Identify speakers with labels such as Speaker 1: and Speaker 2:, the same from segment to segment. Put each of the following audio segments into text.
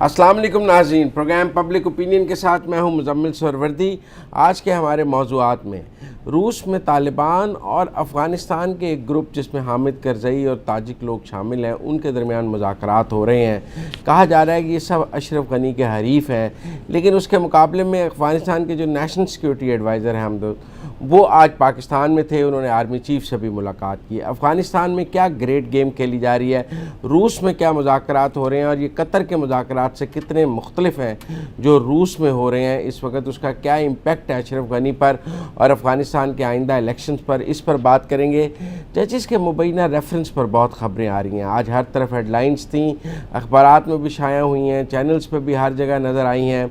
Speaker 1: السلام علیکم ناظرین، پروگرام پبلک اوپینین کے ساتھ میں ہوں مزمل سہروردی۔ آج کے ہمارے موضوعات میں روس میں طالبان اور افغانستان کے ایک گروپ جس میں حامد کرزئی اور تاجک لوگ شامل ہیں ان کے درمیان مذاکرات ہو رہے ہیں۔ کہا جا رہا ہے کہ یہ سب اشرف غنی کے حریف ہیں، لیکن اس کے مقابلے میں افغانستان کے جو نیشنل سیکیورٹی ایڈوائزر ہیں وہ آج پاکستان میں تھے، انہوں نے آرمی چیف سے بھی ملاقات کی۔ افغانستان میں کیا گریٹ گیم کھیلی جا رہی ہے، روس میں کیا مذاکرات ہو رہے ہیں اور یہ قطر کے مذاکرات سے کتنے مختلف ہیں جو روس میں ہو رہے ہیں اس وقت، اس کا کیا امپیکٹ ہے اشرف غنی پر اور افغانستان کے آئندہ الیکشنز پر، اس پر بات کریں گے۔ ججز کے مبینہ ریفرنس پر بہت خبریں آ رہی ہیں، آج ہر طرف ہیڈ لائنز تھیں، اخبارات میں بھی شائع ہوئی ہیں، چینلز پہ بھی ہر جگہ نظر آئی ہیں۔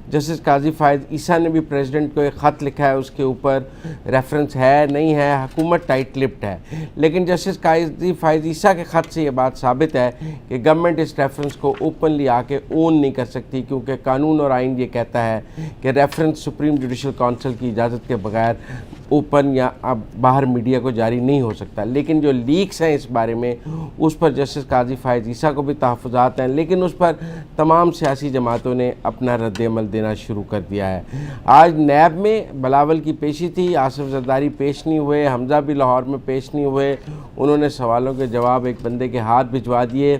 Speaker 1: جسٹس قاضی فائز عیسیٰ نے بھی پریزیڈنٹ کو ایک خط لکھا ہے، اس کے اوپر ریفرنس ہے نہیں ہے، حکومت ٹائٹ لپٹ ہے، لیکن جسٹس قاضی فائز عیسیٰ کے خط سے یہ بات ثابت ہے کہ گورنمنٹ اس ریفرنس کو اوپنلی آ کے اون نہیں کر سکتی، کیونکہ قانون اور آئین یہ کہتا ہے کہ ریفرنس سپریم جوڈیشل کونسل کی اجازت کے بغیر اوپن یا باہر میڈیا کو جاری نہیں ہو سکتا۔ لیکن جو لیکس ہیں اس بارے میں، اس پر جسٹس قاضی فائز عیسیٰ کو بھی تحفظات ہیں، لیکن اس پر تمام سیاسی جماعتوں نے اپنا رد عمل دینا شروع کر دیا ہے۔ آج نیب میں بلاول کی پیشی تھی، آصف زرداری پیش نہیں ہوئے، حمزہ بھی لاہور میں پیش نہیں ہوئے، انہوں نے سوالوں کے جواب ایک بندے کے ہاتھ بھجوا دیے۔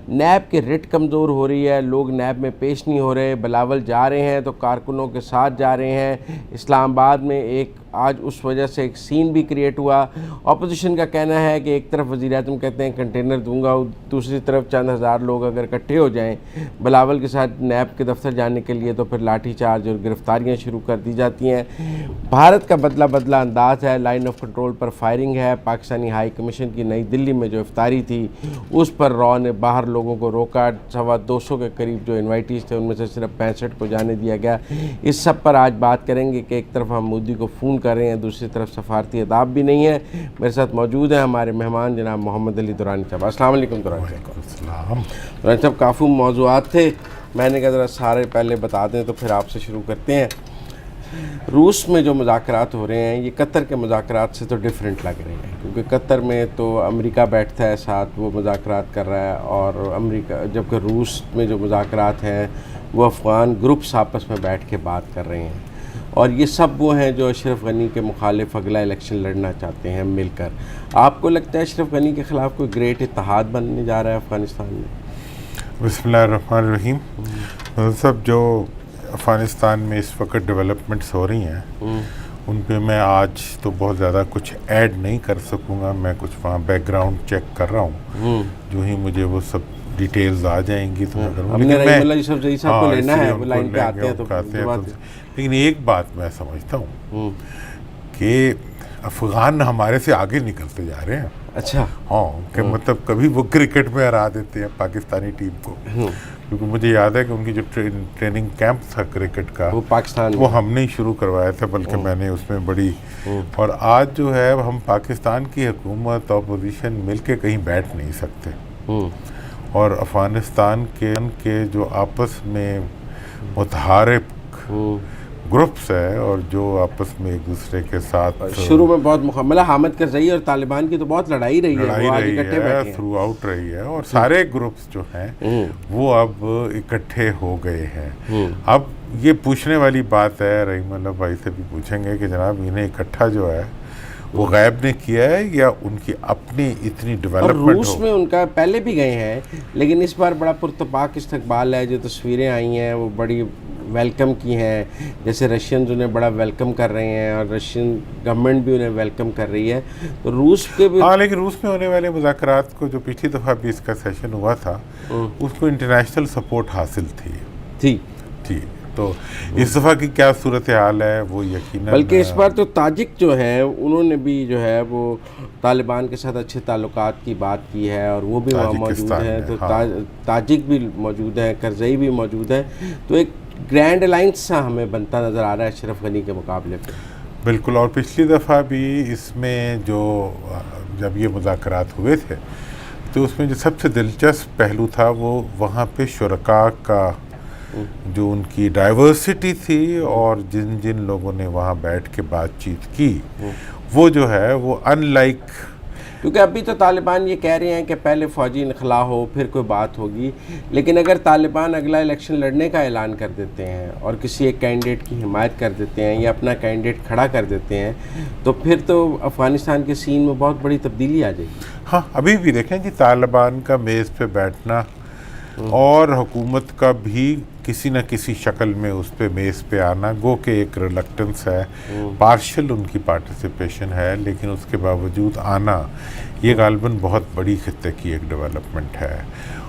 Speaker 1: نیب کے رٹ کمزور ہو رہی ہے، لوگ نیب میں پیش نہیں ہو رہے، بلاول جا رہے ہیں تو کارکنوں کے ساتھ جا رہے ہیں۔ اسلام آباد میں آج اس وجہ سے ایک سین بھی کریٹ ہوا۔ اپوزیشن کا کہنا ہے کہ ایک طرف وزیر اعظم کہتے ہیں کنٹینر دوں گا، دوسری طرف چند ہزار لوگ اگر اکٹھے ہو جائیں بلاول کے ساتھ نیب کے دفتر جانے کے لیے تو پھر لاٹھی چارج اور گرفتاریاں شروع کر دی جاتی ہیں۔ بھارت کا بدلہ انداز ہے، line of control per firing ہے۔ پاکستانی ہائی کمیشن کی نئی دلی میں جو افطاری تھی اس پر را نے باہر لوگوں کو روکا، 250 کے قریب جو انوائٹیز تھے ان میں سے صرف 65 کو جانے دیا گیا۔ اس سب پر آج بات کریں گے کہ ایک طرف ہم مودی کو فون کر رہے ہیں، دوسری طرف سفارتی اداب بھی نہیں ہے۔ میرے ساتھ موجود ہیں ہمارے مہمان جناب محمد علی درانی صاحب۔ السلام علیکم درانی صاحب۔ درانی صاحب کافی موضوعات تھے، میں نے کہا ذرا سارے پہلے بتا دیں تو پھر آپ سے شروع کرتے ہیں۔ روس میں جو مذاکرات ہو رہے ہیں یہ قطر کے مذاکرات سے تو ڈیفرنٹ لگ رہے ہیں، کیونکہ قطر میں تو امریکہ بیٹھتا ہے ساتھ، وہ مذاکرات کر رہا ہے، اور جبکہ روس میں جو مذاکرات ہیں وہ افغان گروپس آپس میں بیٹھ کے بات کر رہے ہیں، اور یہ سب وہ ہیں جو اشرف غنی کے مخالف اگلا الیکشن لڑنا چاہتے ہیں مل کر۔ آپ کو لگتا ہے اشرف غنی کے خلاف کوئی گریٹ اتحاد بننے جا رہا ہے افغانستان میں؟
Speaker 2: بسم اللہ الرحمن الرحیم۔ سب جو افغانستان میں اس وقت ڈیولپمنٹس ہو رہی ہیں ان پہ میں آج تو بہت زیادہ کچھ ایڈ نہیں کر سکوں گا، میں کچھ وہاں بیک گراؤنڈ چیک کر رہا ہوں، جو hی مجھے وہ سب ڈیٹیلز آ جائیں گی تو میں کروں، لیکن ایک بات میں سمجھتا ہوں کہ افغان ہمارے سے آگے نکلتے جا رہے ہیں۔
Speaker 1: اچھا،
Speaker 2: ہاں، کہ مطلب کبھی وہ کرکٹ میں ہرا دیتے ہیں پاکستانی ٹیم کو، کیونکہ مجھے یاد ہے کہ ان کی جو ٹریننگ کیمپ تھا کرکٹ کا وہ ہم نے شروع کروایا تھا، بلکہ میں نے اس میں بڑی، اور آج جو ہے ہم پاکستان کی حکومت اپوزیشن مل کے کہیں بیٹھ نہیں سکتے، اور افغانستان کے جو آپس میں متحارب گروپس ہے اور جو آپس میں ایک دوسرے کے ساتھ
Speaker 1: شروع میں بہت مکمل حامد کرزئی اور طالبان کی تو بہت لڑائی رہی ہے
Speaker 2: تھرو آؤٹ رہی ہے، اور سارے گروپس جو ہیں وہ اب اکٹھے ہو گئے ہیں۔ اب یہ پوچھنے والی بات ہے، رحیم اللہ بھائی سے بھی پوچھیں گے کہ جناب انہیں اکٹھا جو ہے وہ غیب نے کیا ہے یا ان کی اپنی اتنی ڈیولپمنٹ؟
Speaker 1: روس میں ان کا پہلے بھی گئے ہیں، لیکن اس بار بڑا پرتپاک استقبال ہے، جو تصویریں آئی ہیں وہ بڑی ویلکم کی ہیں، جیسے رشینز انہیں بڑا ویلکم کر رہے ہیں اور رشین گورنمنٹ بھی انہیں ویلکم کر رہی ہے، تو روس کے بھی
Speaker 2: لیکن روس میں ہونے والے مذاکرات کو جو پچھلی دفعہ بھی اس کا سیشن ہوا تھا اس کو انٹرنیشنل سپورٹ حاصل تھی، تو اس دفعہ کی کیا صورتحال ہے وہ یقیناً،
Speaker 1: بلکہ اس بار تو تاجک جو ہے انہوں نے بھی جو ہے وہ طالبان کے ساتھ اچھے تعلقات کی بات کی ہے، اور وہ بھی وہاں موجود ہیں، تو تاجک بھی موجود ہیں، کرزئی بھی موجود ہیں، تو ایک گرینڈ الائنس سا ہمیں بنتا نظر آ رہا ہے اشرف غنی کے مقابلے پہ۔
Speaker 2: بالکل، اور پچھلی دفعہ بھی اس میں جب یہ مذاکرات ہوئے تھے تو اس میں جو سب سے دلچسپ پہلو تھا وہ وہاں پہ شرکاء کا جو ان کی ڈائیورسٹی تھی، اور جن لوگوں نے وہاں بیٹھ کے بات چیت کی وہ جو ہے وہ ان لائک
Speaker 1: کیونکہ ابھی تو طالبان یہ کہہ رہے ہیں کہ پہلے فوجی انخلا ہو پھر کوئی بات ہوگی، لیکن اگر طالبان اگلا الیکشن لڑنے کا اعلان کر دیتے ہیں اور کسی ایک کینڈیڈیٹ کی حمایت کر دیتے ہیں یا اپنا کینڈیڈیٹ کھڑا کر دیتے ہیں تو پھر تو افغانستان کے سین میں بہت بڑی تبدیلی آ جائے گی۔
Speaker 2: ہاں ابھی بھی دیکھیں جی طالبان کا میز پہ بیٹھنا اور حکومت کا بھی کسی نہ کسی شکل میں اس پہ میز پہ آنا، گو کہ ایک ریلکٹنس ہے، پارشل ان کی پارٹیسپیشن ہے، لیکن اس کے باوجود آنا یہ غالباً بہت بڑی خطے کی ایک ڈیولپمنٹ ہے۔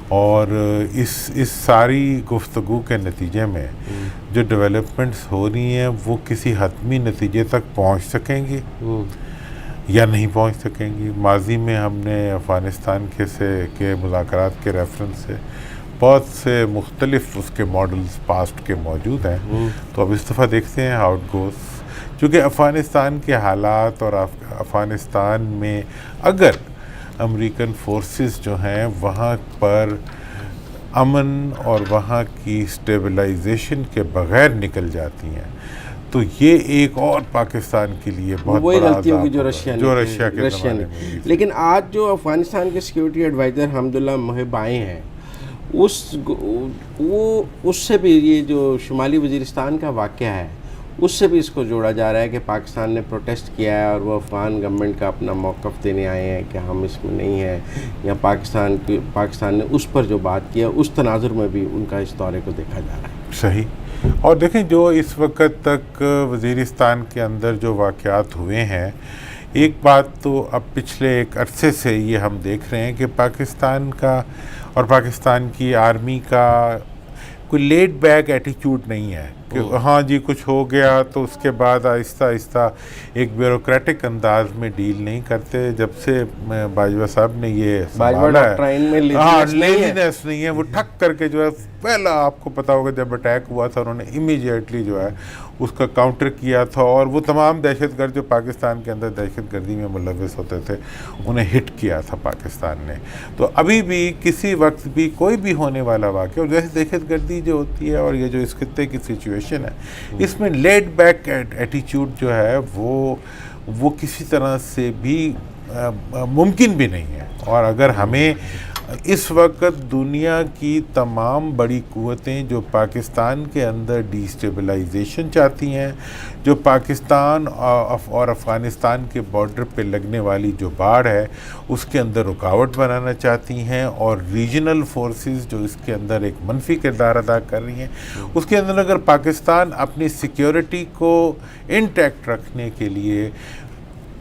Speaker 2: اور اس ساری گفتگو کے نتیجے میں جو ڈیولپمنٹس ہو رہی ہیں وہ کسی حتمی نتیجے تک پہنچ سکیں گی یا نہیں پہنچ سکیں گی۔ ماضی میں ہم نے افغانستان کے مذاکرات کے ریفرنس سے بہت سے مختلف اس کے ماڈلز پاسٹ کے موجود ہیں، تو اب اس دفعہ دیکھتے ہیں ہاؤ اٹ گوز، چونکہ افغانستان کے حالات اور افغانستان میں اگر امریکن فورسز جو ہیں وہاں پر امن اور وہاں کی اسٹیبلائزیشن کے بغیر نکل جاتی ہیں تو یہ ایک اور پاکستان کے لیے بہت
Speaker 1: وہی
Speaker 2: بڑا
Speaker 1: غلطی ہوگی
Speaker 2: عذاب
Speaker 1: جو
Speaker 2: رشیا کے زمانے میں ہوئی۔
Speaker 1: لیکن آج جو افغانستان کے سیکیورٹی ایڈوائزر حمداللہ محب آئے ہیں اس سے بھی یہ جو شمالی وزیرستان کا واقعہ ہے اس سے بھی اس کو جوڑا جا رہا ہے کہ پاکستان نے پروٹیسٹ کیا ہے اور وہ افغان گورنمنٹ کا اپنا موقف دینے آئے ہیں کہ ہم اس میں نہیں ہیں، یا پاکستان نے اس پر جو بات کیا اس تناظر میں بھی ان کا اس دورے کو دیکھا جا رہا ہے۔
Speaker 2: صحیح۔ اور دیکھیں جو اس وقت تک وزیرستان کے اندر جو واقعات ہوئے ہیں، ایک بات تو اب پچھلے ایک عرصے سے یہ ہم دیکھ رہے ہیں کہ پاکستان کا اور پاکستان کی آرمی کا کوئی لیڈ بیک ایٹیچیوڈ نہیں ہے کہ ہاں جی کچھ ہو گیا تو اس کے بعد آہستہ آہستہ ایک بیوروکریٹک انداز میں ڈیل نہیں کرتے۔ جب سے باجوہ صاحب نے یہ سنبھالا ہے، لیزینس نہیں ہے، وہ ٹھک کر کے جو ہے پہلا آپ کو پتا ہوگا جب اٹیک ہوا تھا انہوں نے امیڈیٹلی جو ہے اس کا کاؤنٹر کیا تھا، اور وہ تمام دہشت گرد جو پاکستان کے اندر دہشت گردی میں ملوث ہوتے تھے انہیں ہٹ کیا تھا پاکستان نے۔ تو ابھی بھی کسی وقت بھی کوئی بھی ہونے والا واقعہ، اور جیسے دہشت گردی جو ہوتی ہے اور یہ جو اس خطے کی سچویشن ہے اس میں لیڈ بیک ایٹیچیوڈ جو ہے وہ کسی طرح سے بھی ممکن بھی نہیں ہے۔ اور اگر ہمیں اس وقت دنیا کی تمام بڑی قوتیں جو پاکستان کے اندر ڈی اسٹیبلائزیشن چاہتی ہیں، جو پاکستان اور افغانستان کے بارڈر پہ لگنے والی جو باڑ ہے اس کے اندر رکاوٹ بنانا چاہتی ہیں، اور ریجنل فورسز جو اس کے اندر ایک منفی کردار ادا کر رہی ہیں، اس کے اندر اگر پاکستان اپنی سیکیورٹی کو انٹیکٹ رکھنے کے لیے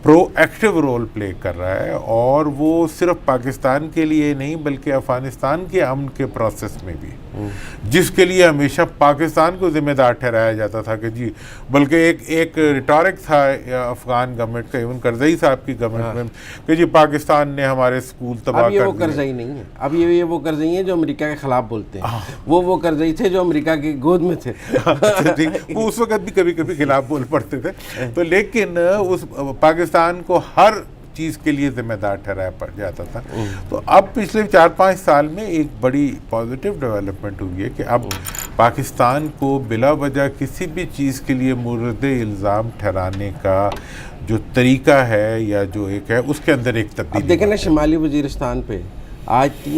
Speaker 2: پرو ایکٹیو رول پلے کر رہا ہے، اور وہ صرف پاکستان کے لیے نہیں بلکہ افغانستان کے امن کے پروسیس میں بھی، جس کے لیے ہمیشہ پاکستان کو ذمہ دار ٹھہرایا جاتا تھا کہ جی، بلکہ ایک ریٹورک تھا افغان گورنمنٹ کا، ایون کرزئی صاحب کی گورنمنٹ میں، کہ جی پاکستان نے ہمارے اسکول تباہ کر دیے۔
Speaker 1: اب یہ وہ کرزئی نہیں ہے، اب یہ وہ کرزئی ہیں جو امریکہ کے خلاف بولتے ہیں، وہ کرزئی تھے جو امریکہ کی گود میں تھے،
Speaker 2: وہ اس وقت بھی کبھی کبھی خلاف بول پڑتے تھے، تو لیکن اس پاکستان کو ہر چیز کے لیے ذمہ دار ٹھہرایا پڑ جاتا تھا۔ تو اب پچھلے 4-5 سال میں ایک بڑی پازیٹیو ڈیولپمنٹ ہوئی ہے کہ اب پاکستان کو بلا وجہ کسی بھی چیز کے لیے مورد الزام ٹھہرانے کا جو طریقہ ہے یا جو ایک ہے اس کے اندر ایک تبدیلی۔
Speaker 1: اب دیکھیں نا شمالی وزیرستان پہ آج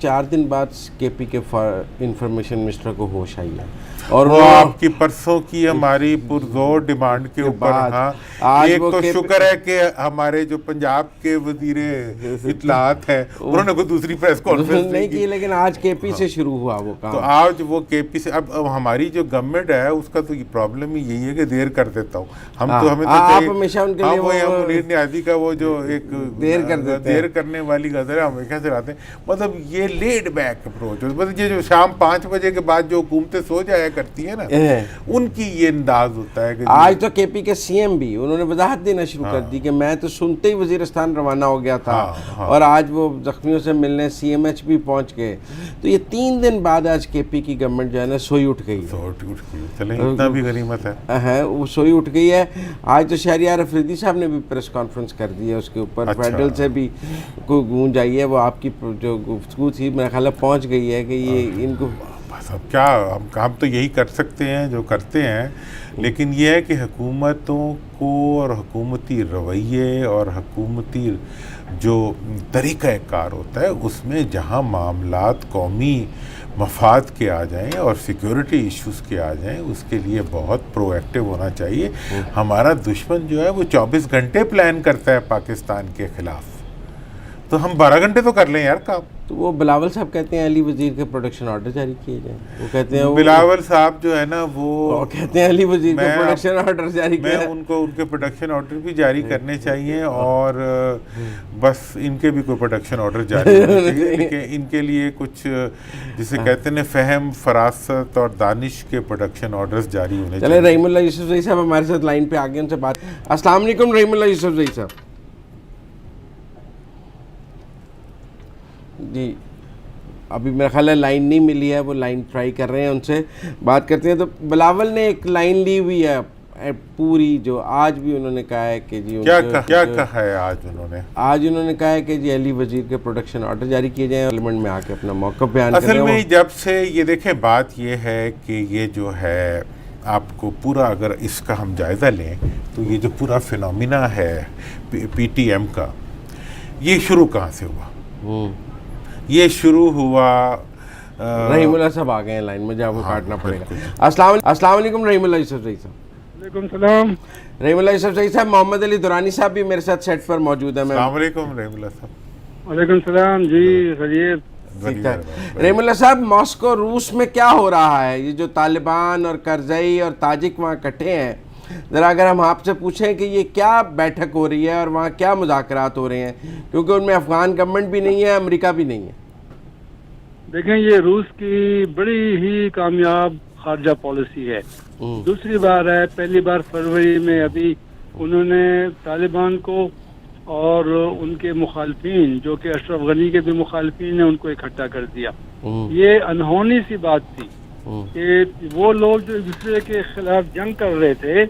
Speaker 1: 4 دن بعد کے پی کے انفارمیشن منسٹر کو ہوش آئی ہے، اور
Speaker 2: وہ آپ کی پرسوں کی ہماری پرزور ڈیمانڈ کے اوپر، ہاں ایک تو شکر ہے کہ ہمارے جو پنجاب کے وزیر اطلاعات ہیں انہوں نے کوئی دوسری پریس کانفرنس
Speaker 1: نہیں کی، لیکن آج کے پی سے شروع ہوا وہ کام۔
Speaker 2: تو آج وہ کے پی سے اب ہماری جو گورنمنٹ ہے اس کا تو یہ پرابلم ہی یہی ہے کہ دیر کر دیتا ہوں ہم تو، ہمیں تو
Speaker 1: آپ ہمیشہ ان کے لیے
Speaker 2: وہ منیر نیازی کا وہ جو ایک دیر کرنے والی غزل ہے ہمیشہ سے آتے ہیں، مطلب یہ لیڈ بیک اپروچ، مطلب یہ جو شام 5 بجے کے بعد جو حکومتیں سو جایا کرتی ہیں نا ان کی یہ انداز ہوتا ہے کہ
Speaker 1: آج تو کے پی کے سی ایم بھی انہوں نے وضاحت دینا شروع کر دی کہ میں تو سنتے ہی وزیرستان روانہ ہو گیا تھا، اور آج وہ زخمیوں سے ملنے سی ایم ایچ بھی پہنچ گئے۔ تو یہ 3 دن بعد آج کے پی کی گورنمنٹ جو ہے نا سوئی اٹھ گئی،
Speaker 2: چلیں اتنا بھی غنیمت ہے،
Speaker 1: وہ سوئی اٹھ گئی ہے۔ آج تو شہریار افریدی صاحب نے بھی پریس کانفرنس کر دی ہے، اس کے اوپر فیڈرل سے بھی کوئی گونج آئی ہے، وہ آپ کی جو گفتگو تھی میرا خیال ہے پہنچ گئی ہے کہ یہ ان کو
Speaker 2: اب کیا ہم تو یہی کر سکتے ہیں جو کرتے ہیں، لیکن یہ ہے کہ حکومتوں کو اور حکومتی رویے اور حکومتی جو طریقہ کار ہوتا ہے اس میں جہاں معاملات قومی مفاد کے آ جائیں اور سیکیورٹی ایشوز کے آ جائیں، اس کے لیے بہت پرو ایکٹیو ہونا چاہیے۔ ہمارا دشمن جو ہے وہ 24 گھنٹے پلان کرتا ہے پاکستان کے خلاف، تو ہم 12 گھنٹے تو کر لیں یار کام۔
Speaker 1: تو وہ بلاول صاحب کہتے ہیں علی وزیر کے پروڈکشن آرڈر جاری کیے جائیں، وہ کہتے ہیں
Speaker 2: بلاول صاحب جو ہے نا وہ
Speaker 1: کہتے ہیں علی وزیر کے پروڈکشن آرڈر جاری کیا،
Speaker 2: میں ان کے پروڈکشن آرڈر بھی جاری کرنے چاہیے، اور بس ان کے بھی کوئی پروڈکشن آرڈر جاری ہونے چاہیے، لیکن ان کے لیے کچھ جسے کہتے ہیں فہم، فراست اور دانش کے پروڈکشن آرڈرز جاری ہونے چاہیے۔
Speaker 1: چلے رحیم اللہ یوسف زئی صاحب ہمارے ساتھ لائن پہ آگے، ان سے بات۔ السلام علیکم رحیم اللہ یوسف زئی صاحب۔ جی ابھی میرا خیال ہے لائن نہیں ملی ہے، وہ لائن ٹرائی کر رہے ہیں، ان سے بات کرتے ہیں۔ تو بلاول نے ایک لائن لی ہوئی ہے پوری، جو آج بھی انہوں نے کہا ہے کہ جی
Speaker 2: کیا کہا ہے آج انہوں نے
Speaker 1: کہا ہے کہ جی علی وزیر کے پروڈکشن آرڈر جاری کیے جائیں، پارلیمنٹ میں آ کے اپنا موقف بیان کریں۔
Speaker 2: اصل میں جب سے یہ دیکھیں بات یہ ہے کہ یہ جو ہے آپ کو پورا اگر اس کا ہم جائزہ لیں تو یہ جو پورا فینومینا ہے پی ٹی ایم کا، یہ شروع کہاں سے ہوا؟ یہ شروع ہوا
Speaker 1: رحیم اللہ صاحب آ گئے ہیں لائن میں، جب وہ کاٹنا پڑے گا۔ السلام علیکم رحیم اللہ یوسف زئی صاحب۔
Speaker 3: وعلیکم السلام
Speaker 1: رحیم اللہ یوسف زئی صاحب، محمد علی دورانی صاحب بھی میرے ساتھ سیٹ پر موجود ہیں۔
Speaker 2: السلام علیکم رحیم اللہ صاحب۔
Speaker 3: وعلیکم السلام جی، خیریت؟
Speaker 1: رحیم اللہ صاحب، ماسکو روس میں کیا ہو رہا ہے؟ یہ جو طالبان اور کرزئی اور تاجک وہاں اکٹھے ہیں، ذرا اگر ہم آپ سے پوچھیں کہ یہ کیا بیٹھک ہو رہی ہے اور وہاں کیا مذاکرات ہو رہے ہیں، کیونکہ ان میں افغان گورنمنٹ بھی نہیں ہے، امریکہ بھی نہیں ہے۔
Speaker 3: دیکھیں یہ روس کی بڑی ہی کامیاب خارجہ پالیسی ہے، دوسری بار ہے، پہلی بار فروری میں ابھی انہوں نے طالبان کو اور ان کے مخالفین جو کہ اشرف غنی کے بھی مخالفین ہیں ان کو اکٹھا کر دیا۔ یہ انہونی سی بات تھی کہ وہ لوگ جو ایک دوسرے کے خلاف جنگ کر رہے تھے،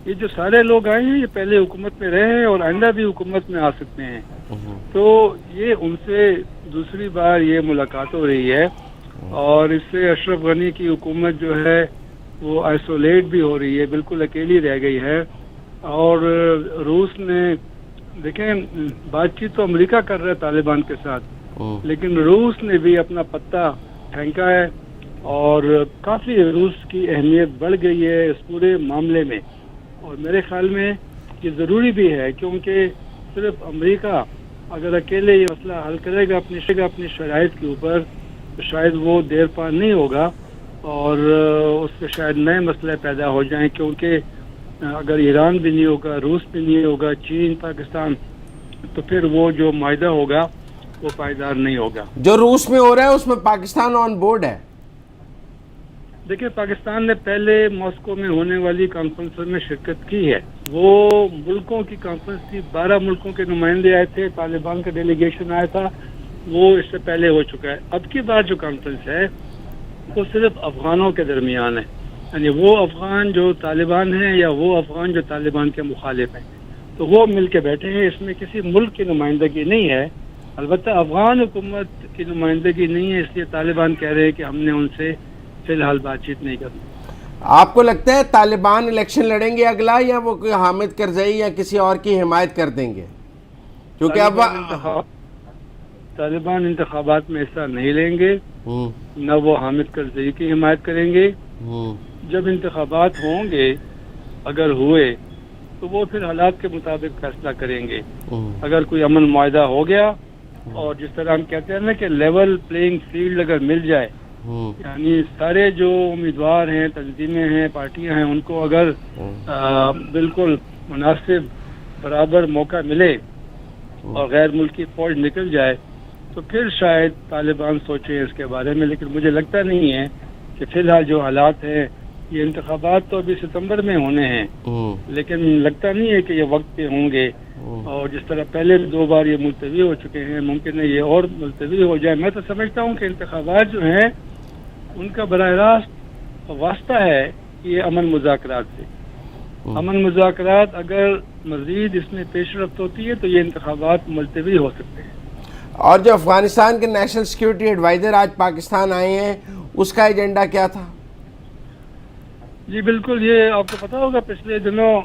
Speaker 3: یہ جو سارے لوگ آئے ہیں یہ پہلے حکومت میں رہے ہیں اور آئندہ بھی حکومت میں آ سکتے ہیں، تو یہ ان سے دوسری بار یہ ملاقات ہو رہی ہے، اور اس سے اشرف غنی کی حکومت جو ہے وہ آئسولیٹ بھی ہو رہی ہے، بالکل اکیلی رہ گئی ہے۔ اور روس نے دیکھیں بات چیت تو امریکہ کر رہا ہے طالبان کے ساتھ، لیکن روس نے بھی اپنا پتہ پھینکا ہے، اور کافی روس کی اہمیت بڑھ گئی ہے اس پورے معاملے میں، اور میرے خیال میں یہ ضروری بھی ہے، کیونکہ صرف امریکہ اگر اکیلے یہ مسئلہ حل کرے گا اپنی شرائط کے اوپر تو شاید وہ دیر پار نہیں ہوگا، اور اس سے شاید نئے مسئلے پیدا ہو جائیں، کیونکہ اگر ایران بھی نہیں ہوگا، روس بھی نہیں ہوگا، چین، پاکستان، تو پھر وہ جو معاہدہ ہوگا وہ پائیدار نہیں ہوگا۔
Speaker 1: جو روس میں ہو رہا ہے اس میں پاکستان آن بورڈ ہے؟
Speaker 3: دیکھیں پاکستان نے پہلے ماسکو میں ہونے والی کانفرنس میں شرکت کی ہے، وہ ملکوں کی کانفرنس تھی، 12 ملکوں کے نمائندے آئے تھے، طالبان کا ڈیلیگیشن آیا تھا، وہ اس سے پہلے ہو چکا ہے۔ اب کی بار جو کانفرنس ہے وہ صرف افغانوں کے درمیان ہے، یعنی وہ افغان جو طالبان ہیں یا وہ افغان جو طالبان کے مخالف ہیں، تو وہ مل کے بیٹھے ہیں، اس میں کسی ملک کی نمائندگی نہیں ہے، البتہ افغان حکومت کی نمائندگی نہیں ہے، اس لیے طالبان کہہ رہے ہیں کہ ہم نے ان سے فی الحال بات چیت نہیں کرنی۔
Speaker 1: آپ کو لگتا ہے طالبان الیکشن لڑیں گے اگلا، یا وہ کوئی حامد کرزئی یا کسی اور کی حمایت کر دیں گے؟ کیونکہ اب
Speaker 3: طالبان انتخابات میں حصہ نہیں لیں گے، نہ وہ حامد کرزئی کی حمایت کریں گے۔ جب انتخابات ہوں گے اگر ہوئے تو وہ پھر حالات کے مطابق فیصلہ کریں گے، اگر کوئی امن معاہدہ ہو گیا، اور جس طرح ہم کہتے ہیں نا کہ لیول پلینگ فیلڈ اگر مل جائے، یعنی سارے جو امیدوار ہیں، تنظیمیں ہیں، پارٹیاں ہیں، ان کو اگر بالکل مناسب برابر موقع ملے اور غیر ملکی فوج نکل جائے تو پھر شاید طالبان سوچیں اس کے بارے میں، لیکن مجھے لگتا نہیں ہے کہ فی الحال جو حالات ہیں، یہ انتخابات تو ابھی ستمبر میں ہونے ہیں، لیکن لگتا نہیں ہے کہ یہ وقت پہ ہوں گے، اور جس طرح پہلے 2 بار یہ ملتوی ہو چکے ہیں، ممکن ہے یہ اور ملتوی ہو جائے۔ میں تو سمجھتا ہوں کہ انتخابات جو ہیں ان کا براہ راست واسطہ ہے یہ امن مذاکرات سے۔ امن مذاکرات اگر مزید اس میں پیش رفت ہوتی ہے تو یہ انتخابات ملتوی ہو سکتے ہیں۔
Speaker 1: اور جو افغانستان کے نیشنل سیکیورٹی ایڈوائزر آج پاکستان آئے ہیں، اس کا ایجنڈا کیا تھا؟
Speaker 3: جی بالکل، یہ آپ کو پتا ہوگا پچھلے دنوں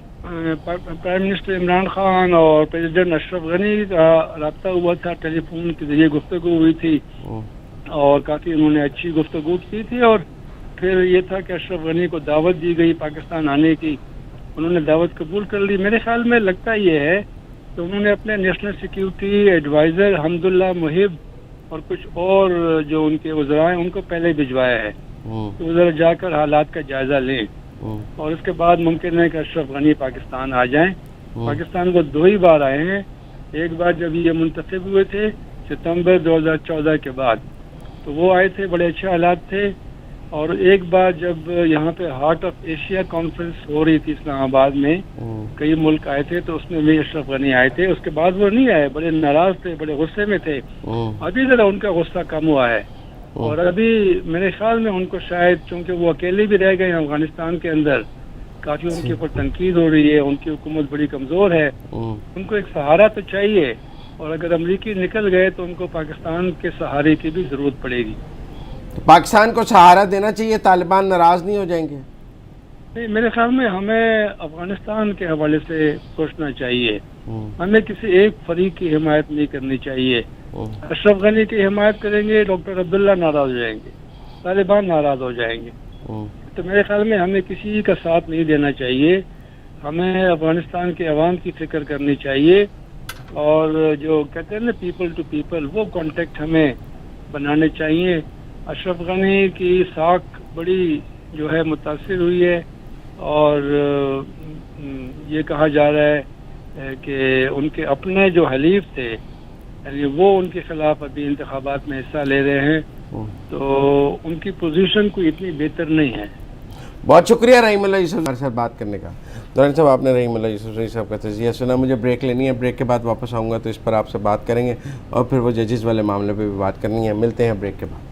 Speaker 3: پرائم منسٹر عمران خان اور پریزیڈنٹ اشرف غنی کا رابطہ ہوا تھا، ٹیلی فون کے ذریعے گفتگو ہوئی تھی اور کافی انہوں نے اچھی گفتگو کی تھی، اور پھر یہ تھا کہ اشرف غنی کو دعوت دی گئی پاکستان آنے کی، انہوں نے دعوت قبول کر لی۔ میرے خیال میں لگتا یہ ہے کہ انہوں نے اپنے نیشنل سیکیورٹی ایڈوائزر حمداللہ محب اور کچھ اور جو ان کے وزراء ہیں ان کو پہلے بھجوایا ہے کہ وہ ذرا جا کر حالات کا جائزہ لیں، اور اس کے بعد ممکن ہے کہ اشرف غنی پاکستان آ جائیں۔ پاکستان کو 2 ہی بار آئے ہیں، ایک بار جب یہ منتخب ہوئے تھے ستمبر 2014 کے بعد، تو وہ آئے تھے، بڑے اچھے حالات تھے، اور ایک بار جب یہاں پہ ہارٹ آف ایشیا کانفرنس ہو رہی تھی اسلام آباد میں، کئی ملک آئے تھے، تو اس میں بھی اشرف غنی آئے تھے، اس کے بعد وہ نہیں آئے، بڑے ناراض تھے، بڑے غصے میں تھے۔ ابھی ذرا ان کا غصہ کم ہوا ہے، اور ابھی میرے خیال میں ان کو شاید چونکہ وہ اکیلے بھی رہ گئے ہیں افغانستان کے اندر، کافی ان کے اوپر تنقید ہو رہی ہے، ان کی حکومت بڑی کمزور ہے، ان کو ایک سہارا تو چاہیے، اور اگر امریکی نکل گئے تو ان کو پاکستان کے سہارے کی بھی ضرورت پڑے گی۔
Speaker 1: پاکستان کو سہارا دینا چاہیے، طالبان ناراض نہیں ہو جائیں گے؟
Speaker 3: نہیں، میرے خیال میں ہمیں افغانستان کے حوالے سے سوچنا چاہیے، ہمیں کسی ایک فریق کی حمایت نہیں کرنی چاہیے۔ اشرف غنی کی حمایت کریں گے ڈاکٹر عبداللہ ناراض ہو جائیں گے، طالبان ناراض ہو جائیں گے، تو میرے خیال میں ہمیں کسی کا ساتھ نہیں دینا چاہیے، ہمیں افغانستان کے عوام کی فکر کرنی چاہیے، اور جو کہتے ہیں نا پیپل ٹو پیپل، وہ کانٹیکٹ ہمیں بنانے چاہیے۔ اشرف غنی کی ساکھ بڑی جو ہے متاثر ہوئی ہے، اور یہ کہا جا رہا ہے کہ ان کے اپنے جو حلیف تھے یعنی وہ ان کے خلاف ابھی انتخابات میں حصہ لے رہے ہیں، تو ان کی پوزیشن کوئی اتنی بہتر نہیں ہے۔
Speaker 1: بہت شکریہ رحیم اللہ یوسف ہمارے ساتھ بات کرنے کا۔ دوران صاحب، آپ نے رحیم اللہ یوسف صاحب کا تجزیہ سنا، مجھے بریک لینی ہے، بریک کے بعد واپس آؤں گا تو اس پر آپ سے بات کریں گے، اور پھر وہ ججز والے معاملے پہ بھی بات کرنی ہے۔ ملتے ہیں بریک کے بعد۔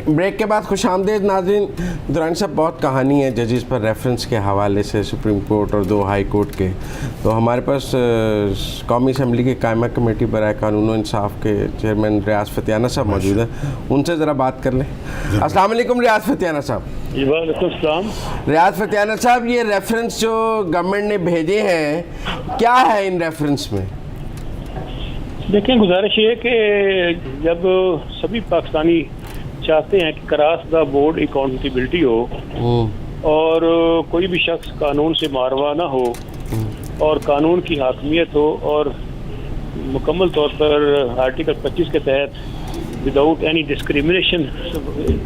Speaker 1: بریک کے بعد خوش آمدید ناظرین۔ دورانی صاحب، بہت کہانی ہے ججز پر ریفرنس کے حوالے سے، سپریم کورٹ اور 2 ہائی کورٹ کے، تو ہمارے پاس قومی اسمبلی کی قائمہ کمیٹی برائے قانون و انصاف کے چیئرمین ریاض فتیانہ صاحب موجود ہیں، ان سے ذرا بات کر لیں۔ السلام علیکم ریاض فتیانہ صاحب۔
Speaker 4: جی وعلیکم السلام۔
Speaker 1: ریاض فتیانہ صاحب، یہ ریفرنس جو گورنمنٹ نے بھیجے ہیں، کیا ہے ان ریفرنس میں؟
Speaker 4: دیکھیں، گزارش یہ کہ جب سبھی پاکستانی چاہتے ہیں کہ کراس دا بورڈ اکاؤنٹیبلٹی ہو اور کوئی بھی شخص قانون سے ماروا نہ ہو اور قانون کی حاکمیت ہو، اور مکمل طور پر آرٹیکل 25 کے تحت وداؤٹ اینی ڈسکریمنیشن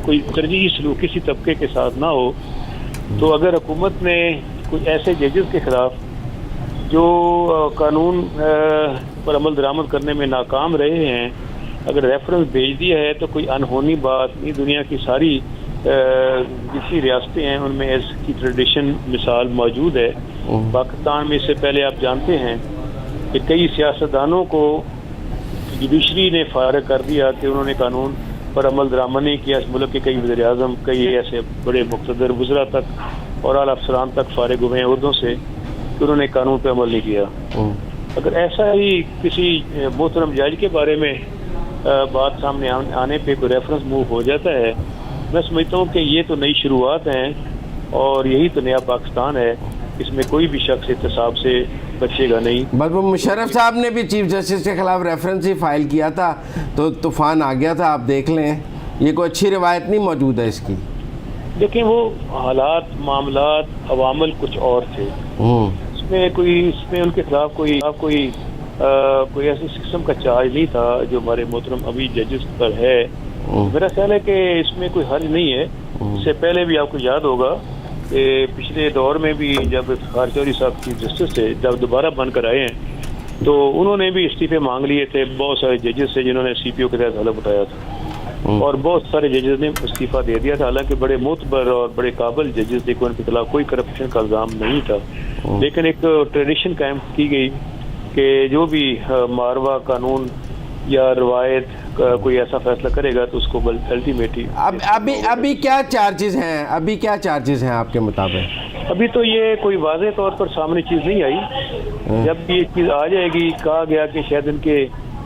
Speaker 4: کوئی ترجیحی سلوک کسی طبقے کے ساتھ نہ ہو، تو اگر حکومت نے کوئی ایسے ججز کے خلاف جو قانون پر عمل درآمد کرنے میں ناکام رہے ہیں اگر ریفرنس بھیج دیا ہے، تو کوئی انہونی بات نہیں۔ دنیا کی ساری جتنی ریاستیں ہیں ان میں اس کی ٹریڈیشن مثال موجود ہے۔ پاکستان میں اس سے پہلے آپ جانتے ہیں کہ کئی سیاستدانوں کو جوڈیشری نے فارغ کر دیا کہ انہوں نے قانون پر عمل درآمد نہیں کیا۔ اس ملک کے کئی وزیر اعظم، کئی ایسے بڑے مقتدر وزراء تک اور اعلیٰ افسران تک فارغ ہوئے ہیں عہدوں سے کہ انہوں نے قانون پہ عمل نہیں کیا۔ اگر ایسا ہی کسی محترم جج کے بارے میں بات سامنے آنے پہ کوئی ریفرنس موو ہو جاتا ہے، میں سمجھتا ہوں کہ یہ تو نئی شروعات ہیں اور یہی تو نیا پاکستان ہے، اس میں کوئی بھی شخص احتساب سے بچے گا نہیں۔
Speaker 1: بس وہ مشرف صاحب نے بھی چیف جسٹس کے خلاف ریفرنس ہی فائل کیا تھا تو طوفان آ گیا تھا، آپ دیکھ لیں، یہ کوئی اچھی روایت نہیں موجود ہے اس کی۔
Speaker 4: دیکھیں، وہ حالات، معاملات، عوامل کچھ اور تھے، اس میں ان کے خلاف کوئی ایسی سسٹم کا چارج نہیں تھا جو ہمارے محترم ابھی ججز پر ہے۔ میرا خیال ہے کہ اس میں کوئی حرج نہیں ہے۔ اس سے پہلے بھی آپ کو یاد ہوگا کہ پچھلے دور میں بھی جب افتخار چودھری صاحب چیف جسٹس تھے، جب دوبارہ بن کر آئے ہیں تو انہوں نے بھی استعفے مانگ لیے تھے بہت سارے ججز سے جنہوں نے سی پی او کے تحت حلف اٹھایا تھا۔ اور بہت سارے ججز نے استعفیٰ دے دیا تھا، حالانکہ بڑے معتبر اور بڑے قابل ججز تھے، ان کے خلاف کوئی کرپشن کا الزام نہیں تھا، لیکن ایک ٹریڈیشن قائم کی گئی کہ جو بھی ماروا قانون یا روایت کوئی ایسا فیصلہ کرے گا تو اس کو الٹیمیٹلی
Speaker 1: ابھی کیا چارجز ہیں آپ کے مطابق؟
Speaker 4: ابھی تو یہ کوئی واضح طور پر سامنے چیز نہیں آئی، جب یہ چیز آ جائے گی کہا گیا کہ شاید ان کے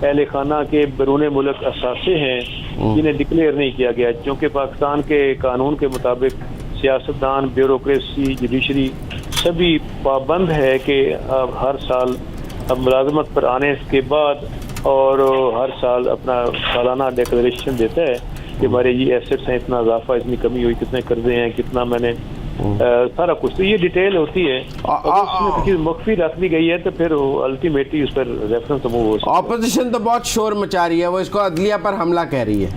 Speaker 4: اہل خانہ کے بیرون ملک اثاثے ہیں جنہیں ڈکلیئر نہیں کیا گیا، چونکہ پاکستان کے قانون کے مطابق سیاستدان، بیوروکریسی، جوڈیشری سبھی پابند ہے کہ اب ہر سال اب ملازمت پر آنے کے بعد اور ہر سال اپنا سالانہ ڈیکلریشن دیتا ہے کہ ہمارے یہ ایسٹس ہیں، اتنا اضافہ، اتنی کمی ہوئی، کتنے قرضے ہیں، کتنا میں نے سارا کچھ، تو یہ ڈیٹیل ہوتی ہے، اس میں چیز مخفی رکھ دی گئی ہے تو پھر الٹیمیٹلی اس پر ریفرنس موو ہو سکتا ہے۔
Speaker 1: اپوزیشن تو بہت شور مچا رہی ہے، وہ اس کو عدلیہ پر حملہ کہہ رہی ہے۔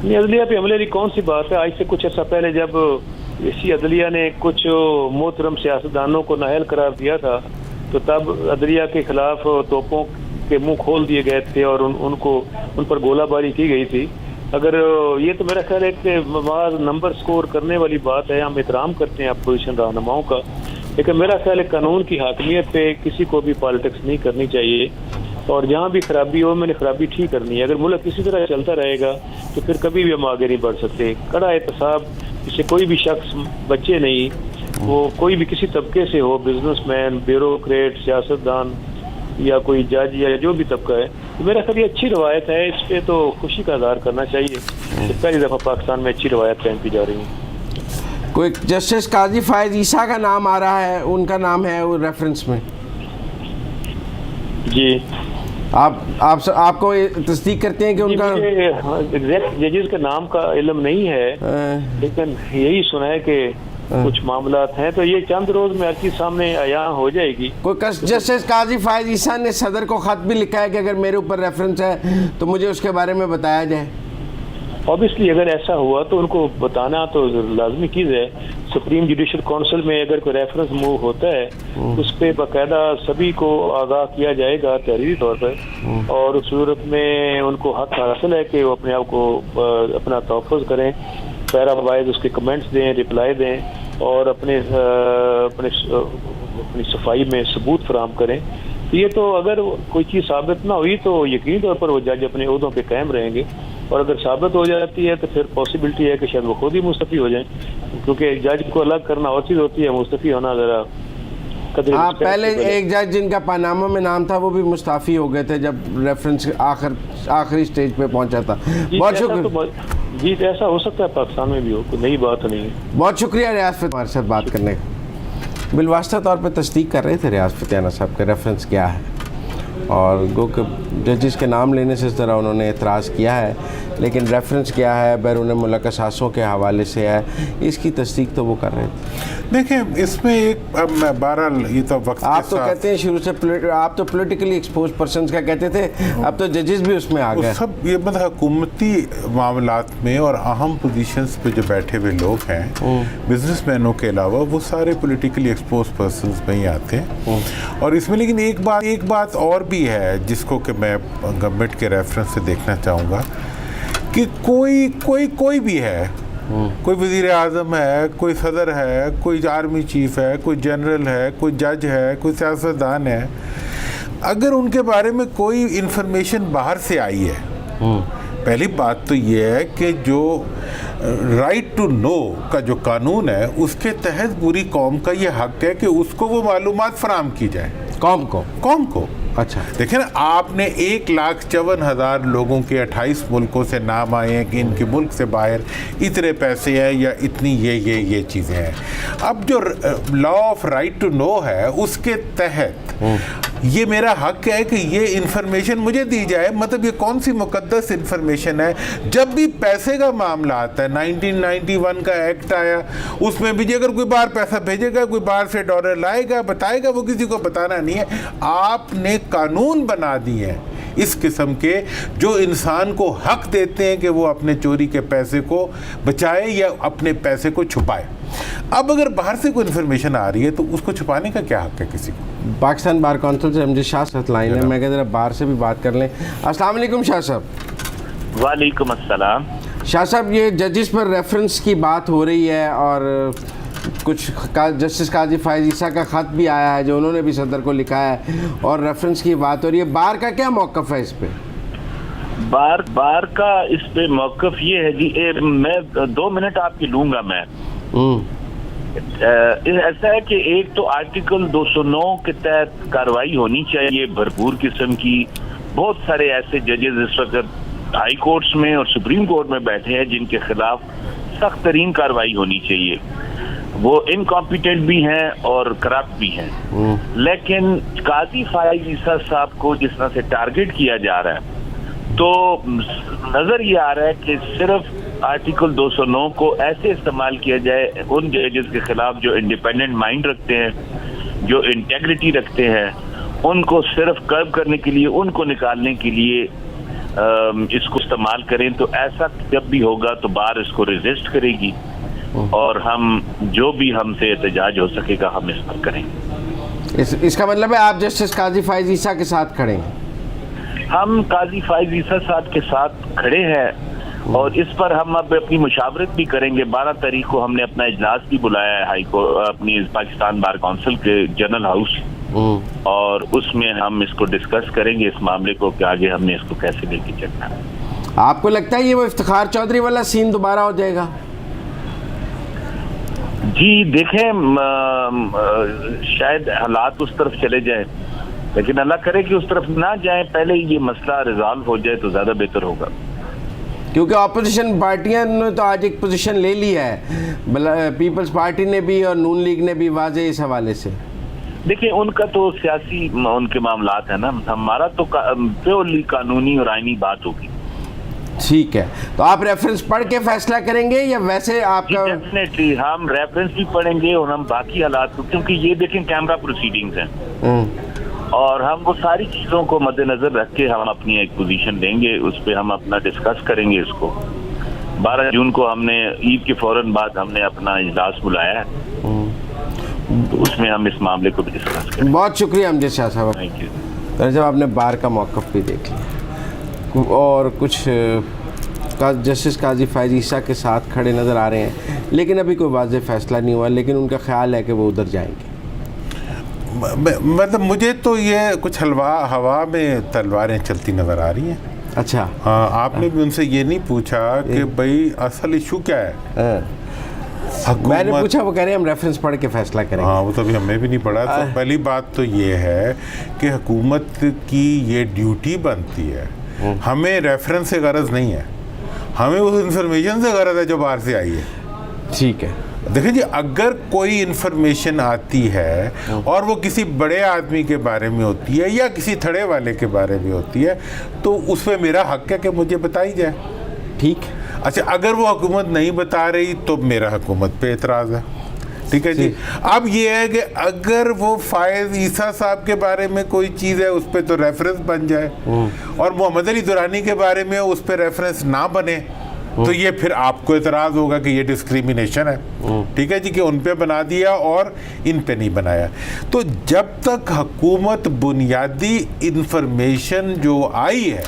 Speaker 4: نہیں، عدلیہ پہ حملے کی کون سی بات ہے؟ آج سے کچھ عرصہ پہلے جب اسی عدلیہ نے کچھ محترم سیاستدانوں کو نااہل قرار دیا تھا تو تب عدلیہ کے خلاف توپوں کے منہ کھول دیے گئے تھے اور ان پر گولہ باری کی گئی تھی۔ اگر یہ تو میرا خیال ہے کہ بعض نمبر سکور کرنے والی بات ہے، ہم احترام کرتے ہیں اپوزیشن رہنماؤں کا، لیکن میرا خیال ہے قانون کی حاکمیت پہ کسی کو بھی پالیٹکس نہیں کرنی چاہیے، اور جہاں بھی خرابی ہو میں نے خرابی ٹھیک کرنی ہے۔ اگر ملک اسی طرح چلتا رہے گا تو پھر کبھی بھی ہم آگے نہیں بڑھ سکتے۔ کڑا احتساب، اس سے کوئی بھی شخص بچے نہیں، وہ کوئی بھی کسی طبقے سے ہو، بزنس مین، بیوروکریٹ، سیاستدان یا کوئی جج یا جو بھی طبقہ ہے، تو میرا خیال یہ اچھی روایت ہے، اس پہ تو خوشی کا اظہار کرنا چاہیے کہ پہلی دفعہ پاکستان میں اچھی روایت قائم کی جا رہی ہیں۔
Speaker 1: کوئی جسٹس قاضی فائز عیسیٰ کا نام آ رہا ہے، ان کا نام ہے وہ ریفرنس میں؟
Speaker 4: جی،
Speaker 1: آپ کو تصدیق کرتے ہیں کہ ان کا
Speaker 4: ایگزیکٹ ججز کے نام کا علم نہیں ہے، لیکن یہی سنا ہے کہ کچھ معاملات ہیں، تو یہ چند روز میں ہر چیز سامنے عیاں ہو جائے گی۔
Speaker 1: کوئی جسٹس قاضی فائز عیسیٰ نے صدر کو خط بھی لکھا ہے کہ اگر میرے اوپر ریفرنس ہے تو مجھے اس کے بارے میں بتایا جائے۔
Speaker 4: اوبیسلی اگر ایسا ہوا تو ان کو بتانا تو لازمی چیز ہے۔ سپریم جوڈیشل کونسل میں اگر کوئی ریفرنس موو ہوتا ہے اس پہ باقاعدہ سبھی کو آگاہ کیا جائے گا تحریری طور پر، اور اس صورت میں ان کو حق حاصل ہے کہ وہ اپنے آپ کو اپنا تحفظ کریں، پیرا وائز اس کے کمنٹس دیں، رپلائی دیں، اور اپنی صفائی میں ثبوت فراہم کریں۔ یہ تو اگر کوئی چیز ثابت نہ ہوئی تو یقینی طور پر وہ جج اپنے عہدوں پہ قائم رہیں گے، اور اگر ثابت ہو جاتی ہے تو پھر پاسبلٹی ہے کہ شاید وہ خود ہی مستعفی ہو جائیں، کیونکہ جج کو الگ کرنا اور چیز ہوتی ہے، مستعفی ہونا ذرا
Speaker 1: ہاں۔ پہلے ایک جج جن کا پاناما میں نام تھا وہ بھی مستعفی ہو گئے تھے جب ریفرنس آخری سٹیج پہ پہنچا تھا۔ بہت شکریہ
Speaker 4: جی، ایسا ہو سکتا ہے پاکستان میں بھی ہو، کوئی نئی بات نہیں ہے۔
Speaker 1: بہت شکریہ ریاض فتح ہمارے ساتھ بات کرنے کا۔ بالواسطہ طور پہ تصدیق کر رہے تھے ریاض فتح صاحب کا ریفرنس کیا ہے، اور گو کہ ججز کے نام لینے سے اس طرح انہوں نے اعتراض کیا ہے، لیکن ریفرنس کیا ہے، بیرون ملک اثاثوں کے حوالے سے ہے، اس کی تصدیق تو وہ کر رہے تھے۔
Speaker 2: دیکھیں اس میں ایک بہرحال یہ تو وقت
Speaker 1: آپ تو کہتے ہیں شروع سے آپ تو پولیٹیکلی ایکسپوز پرسنز کا کہتے تھے، اب تو ججز بھی اس میں آ گئے۔
Speaker 2: سب یہ مطلب حکومتی معاملات میں اور اہم پوزیشنز پہ جو بیٹھے ہوئے لوگ ہیں، بزنس مینوں کے علاوہ، وہ سارے پولیٹیکلی ایکسپوز پرسنز میں ہی آتے ہیں۔ اور اس میں لیکن ایک بات اور بھی ہے جس کو کہ میں گورنمنٹ کے ریفرنس سے دیکھنا چاہوں گا، کہ کوئی بھی ہے، کوئی وزیر اعظم ہے، کوئی صدر ہے، کوئی آرمی چیف ہے، کوئی جنرل ہے، کوئی جج ہے، کوئی سیاستدان ہے، اگر ان کے بارے میں کوئی انفارمیشن باہر سے آئی ہے، پہلی بات تو یہ ہے کہ جو رائٹ ٹو نو کا جو قانون ہے اس کے تحت پوری قوم کا یہ حق ہے کہ اس کو وہ معلومات فراہم کی جائے۔ قوم کو
Speaker 1: اچھا
Speaker 2: دیکھیں نا، آپ نے 1,54,000 لوگوں کے 28 ملکوں سے نام آئے ہیں کہ ان کے ملک سے باہر اتنے پیسے ہیں یا اتنی یہ چیزیں ہیں۔ اب جو law of right to know ہے اس کے تحت یہ میرا حق ہے کہ یہ انفارمیشن مجھے دی جائے۔ مطلب یہ کون سی مقدس انفارمیشن ہے؟ جب بھی پیسے کا معاملہ آتا ہے، 1991 کا ایکٹ آیا، اس میں بھی اگر کوئی باہر پیسہ بھیجے گا، کوئی باہر سے ڈالر لائے گا، بتائے گا، وہ کسی کو بتانا نہیں ہے۔ آپ نے قانون بنا دیے ہیں اس قسم کے جو انسان کو حق دیتے ہیں کہ وہ اپنے چوری کے پیسے کو بچائے یا اپنے پیسے کو چھپائے۔ اب اگر باہر سے کوئی انفارمیشن آ رہی ہے تو اس کو چھپانے کا کیا حق ہے کسی کو؟
Speaker 1: پاکستان بار کونسل سے امجد شاہ ساتھ لائن ہے، میں کہ ذرا باہر سے بھی بات کر لیں۔ السلام علیکم شاہ صاحب۔
Speaker 5: وعلیکم السلام۔
Speaker 1: شاہ صاحب یہ ججز پر ریفرنس کی بات ہو رہی ہے اور کچھ جسٹس قاضی فائز عیسیٰ کا خط بھی آیا ہے جو انہوں نے بھی صدر کو لکھا ہے اور ریفرنس کی بات ہو رہی ہے. بار کا کیا موقف ہے اس پہ؟
Speaker 5: بار کا اس پہ موقف یہ ہے جی، میں 2 منٹ آپ کی لوں گا. میں ایسا ہے کہ ایک تو آرٹیکل 209 کے تحت کارروائی ہونی چاہیے بھرپور قسم کی. بہت سارے ایسے ججز اس وقت ہائی کورٹس میں اور سپریم کورٹ میں بیٹھے ہیں جن کے خلاف سخت ترین کارروائی ہونی چاہیے. وہ انکمپیٹنٹ بھی ہیں اور کرپٹ بھی ہیں. لیکن قاضی فائز عیسیٰ صاحب کو جس طرح سے ٹارگٹ کیا جا رہا ہے تو نظر یہ آ رہا ہے کہ صرف آرٹیکل 209 کو ایسے استعمال کیا جائے ان ججز کے خلاف جو انڈیپینڈنٹ مائنڈ رکھتے ہیں، جو انٹیگریٹی رکھتے ہیں، ان کو صرف کرب کرنے کے لیے، ان کو نکالنے کے لیے اس کو استعمال کریں. تو ایسا جب بھی ہوگا تو بار اس کو ریزسٹ کرے گی اور ہم جو بھی ہم سے احتجاج ہو سکے گا ہم اس پر کریں گے.
Speaker 1: اس کا مطلب ہے آپ جسٹس قاضی فائز عیسیٰ کے ساتھ کھڑے ہیں؟
Speaker 5: ہم قاضی فائز عیسیٰ صاحب کے ساتھ کھڑے ہیں اور اس پر ہم اب اپنی مشاورت بھی کریں گے. 12 تاریخ کو ہم نے اپنا اجلاس بھی بلایا ہے ہائی کورٹ اپنی پاکستان بار کونسل کے جنرل ہاؤس، اور اس میں ہم اس کو ڈسکس کریں گے اس معاملے کو کہ آگے ہم نے اس کو کیسے لے کے چلنا ہے.
Speaker 1: آپ کو لگتا ہے یہ وہ افتخار چودھری والا سین دوبارہ ہو جائے گا؟
Speaker 5: جی دیکھیں، شاید حالات اس طرف چلے جائیں، لیکن اللہ کرے کہ اس طرف نہ جائیں. پہلے یہ مسئلہ ریزالو ہو جائے تو زیادہ بہتر ہوگا.
Speaker 1: کیونکہ اپوزیشن پارٹیاں نے تو آج ایک پوزیشن لے لی ہے، پیپلز پارٹی نے بھی اور نون لیگ نے بھی واضح اس حوالے سے.
Speaker 5: دیکھیں ان کا تو سیاسی ان کے معاملات ہیں نا، ہمارا تو پیورلی قانونی اور آئینی بات ہوگی.
Speaker 1: ٹھیک ہے، تو آپ ریفرنس پڑھ کے فیصلہ کریں گے یا ویسے آپ کا؟
Speaker 5: ڈیفینیٹلی ہم ریفرنس بھی پڑھیں گے اور ہم باقی حالات کو، کیونکہ یہ دیکھیں کیمرہ پروسیڈنگز ہیں اور ہم وہ ساری چیزوں کو مد نظر رکھ کے ہم اپنی ایک پوزیشن دیں گے. اس پہ ہم اپنا ڈسکس کریں گے. اس کو 12 جون کو ہم نے عید کے فوراً بعد ہم نے اپنا اجلاس بلایا ہے، تو اس میں ہم اس معاملے کو بھی ڈسکس کریں.
Speaker 1: بہت شکریہ امجد شاہ صاحب.
Speaker 5: Thank you.
Speaker 1: جب آپ نے بار کا موقف بھی دیکھ لیا اور کچھ جسٹس قاضی فائز عیسیٰ کے ساتھ کھڑے نظر آ رہے ہیں، لیکن ابھی کوئی واضح فیصلہ نہیں ہوا، لیکن ان کا خیال ہے کہ وہ ادھر جائیں گے.
Speaker 2: مطلب مجھے تو یہ کچھ ہوا میں تلواریں چلتی نظر آ رہی ہیں.
Speaker 1: اچھا،
Speaker 2: ہاں، آپ نے بھی ان سے یہ نہیں پوچھا کہ بھائی اصل ایشو کیا ہے؟
Speaker 1: میں نے پوچھا، وہ کہہ رہے ہیں ہم ریفرنس پڑھ کے فیصلہ کریں گے.
Speaker 2: ہاں، وہ تو ابھی ہم نے بھی نہیں پڑھا. تو پہلی بات تو یہ ہے کہ حکومت کی یہ ڈیوٹی بنتی ہے، ہمیں ریفرنس سے غرض نہیں ہے، ہمیں اس انفارمیشن سے غرض ہے جو باہر سے آئی ہے.
Speaker 1: ٹھیک ہے.
Speaker 2: دیکھیں جی، اگر کوئی انفارمیشن آتی ہے اور وہ کسی بڑے آدمی کے بارے میں ہوتی ہے یا کسی تھڑے والے کے بارے میں ہوتی ہے تو اس پہ میرا حق ہے کہ مجھے بتائی جائے. ٹھیک. اچھا، اگر وہ حکومت نہیں بتا رہی تو میرا حکومت پہ اعتراض ہے. ٹھیک ہے جی. اب یہ ہے کہ اگر وہ فائز عیسیٰ صاحب کے بارے میں کوئی چیز ہے اس پہ تو ریفرنس بن جائے اور محمد علی درانی کے بارے میں اس پہ ریفرنس نہ بنے تو یہ پھر آپ کو اعتراض ہوگا کہ یہ ڈسکریمنیشن ہے. ٹھیک ہے جی، کہ ان پہ بنا دیا اور ان پہ نہیں بنایا. تو جب تک حکومت بنیادی انفارمیشن جو آئی ہے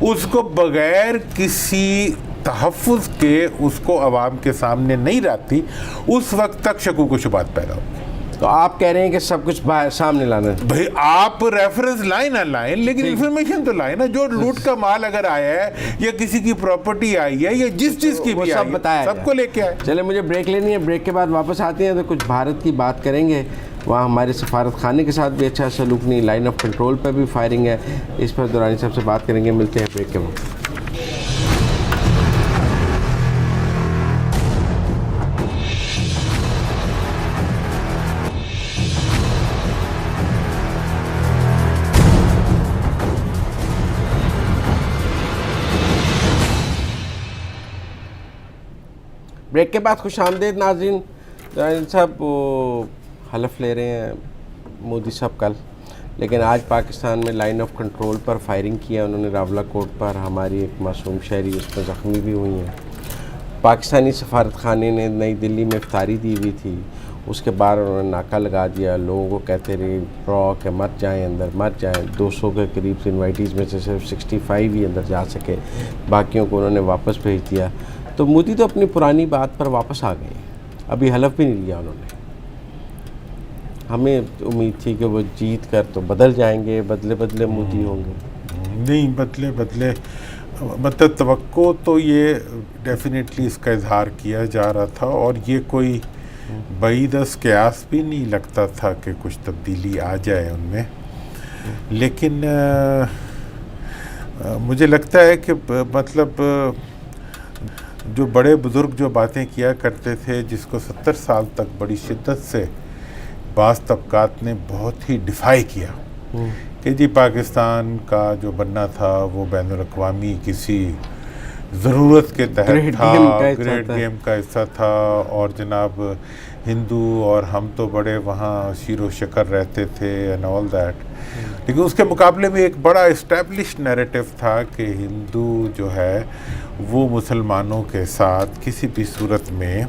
Speaker 2: اس کو بغیر کسی تحفظ کے اس کو عوام کے سامنے نہیں لاتی، اس وقت تک شکوک و شبہات پیدا ہوگی.
Speaker 1: تو آپ کہہ رہے ہیں کہ سب کچھ سامنے لانا ہے.
Speaker 2: بھائی آپ ریفرنس لائیں نہ لائیں لیکن انفارمیشن تو لائیں نا. جو لوٹ کا مال اگر آیا ہے یا کسی کی پراپرٹی آئی ہے یا جس چیز کی بھی آئی ہے سب کو لے کے آئے.
Speaker 1: چلے مجھے بریک لینی ہے، بریک کے بعد واپس آتے ہیں تو کچھ بھارت کی بات کریں گے. وہاں ہمارے سفارت خانے کے ساتھ بھی اچھا سلوک نہیں، لائن آف کنٹرول پہ بھی فائرنگ ہے، اس پر درانی صاحب سے بات کریں گے. ملتے ہیں بریک کے وقت. بریک کے بعد خوش آمدید ناظرین. صاحب وہ حلف لے رہے ہیں مودی صاحب کل، لیکن آج پاکستان میں line of control per firing کیا انہوں نے. راولہ کوٹ پر ہماری ایک معصوم شہری اس میں زخمی بھی ہوئی ہیں. پاکستانی سفارت خانے نے نئی دلی میں افطاری دی ہوئی تھی، اس کے بعد انہوں نے ناکہ لگا دیا, لوگوں کو کہتے رہے ڈرا کہ مت جائیں اندر, مت جائیں. 200 کے قریب انوائٹیز میں سے صرف 65 ہی اندر جا سکے, باقیوں کو انہوں نے واپس بھیج دیا. تو مودی تو اپنی پرانی بات پر واپس آ گئے, ابھی حلف بھی نہیں لیا انہوں نے. ہمیں امید تھی کہ وہ جیت کر تو بدل جائیں گے, بدلے بدلے مودی ہوں گے.
Speaker 2: نہیں بدلے مطلب توقع تو یہ ڈیفینیٹلی اس کا اظہار کیا جا رہا تھا, اور یہ کوئی بعید از قیاس بھی نہیں لگتا تھا کہ کچھ تبدیلی آ جائے ان میں. لیکن مجھے لگتا ہے کہ مطلب جو بڑے بزرگ جو باتیں کیا کرتے تھے, جس کو 70 سال تک بڑی شدت سے بعض طبقات نے بہت ہی ڈیفائی کیا کہ جی پاکستان کا جو بننا تھا وہ بین الاقوامی کسی ضرورت کے تحت تھا, گریٹ گیم کا حصہ تھا, اور جناب ہندو اور ہم تو بڑے وہاں شیر و شکر رہتے تھے اینڈ آل دیٹ. لیکن اس کے مقابلے میں ایک بڑا اسٹیبلشڈ نیریٹو تھا کہ ہندو جو ہے وہ مسلمانوں کے ساتھ کسی بھی صورت میں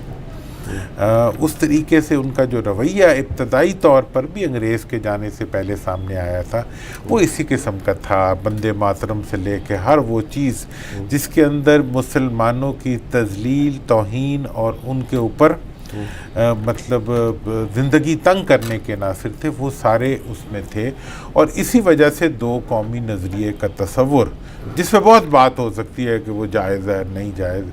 Speaker 2: اس طریقے سے ان کا جو رویہ ابتدائی طور پر بھی انگریز کے جانے سے پہلے سامنے آیا تھا وہ اسی قسم کا تھا. بندے ماترم سے لے کے ہر وہ چیز جس کے اندر مسلمانوں کی تذلیل, توہین اور ان کے اوپر مطلب زندگی تنگ کرنے کے عناصر تھے, وہ سارے اس میں تھے. اور اسی وجہ سے دو قومی نظریے کا تصور, جس پہ بہت بات ہو سکتی ہے کہ وہ جائز ہے نہیں جائز,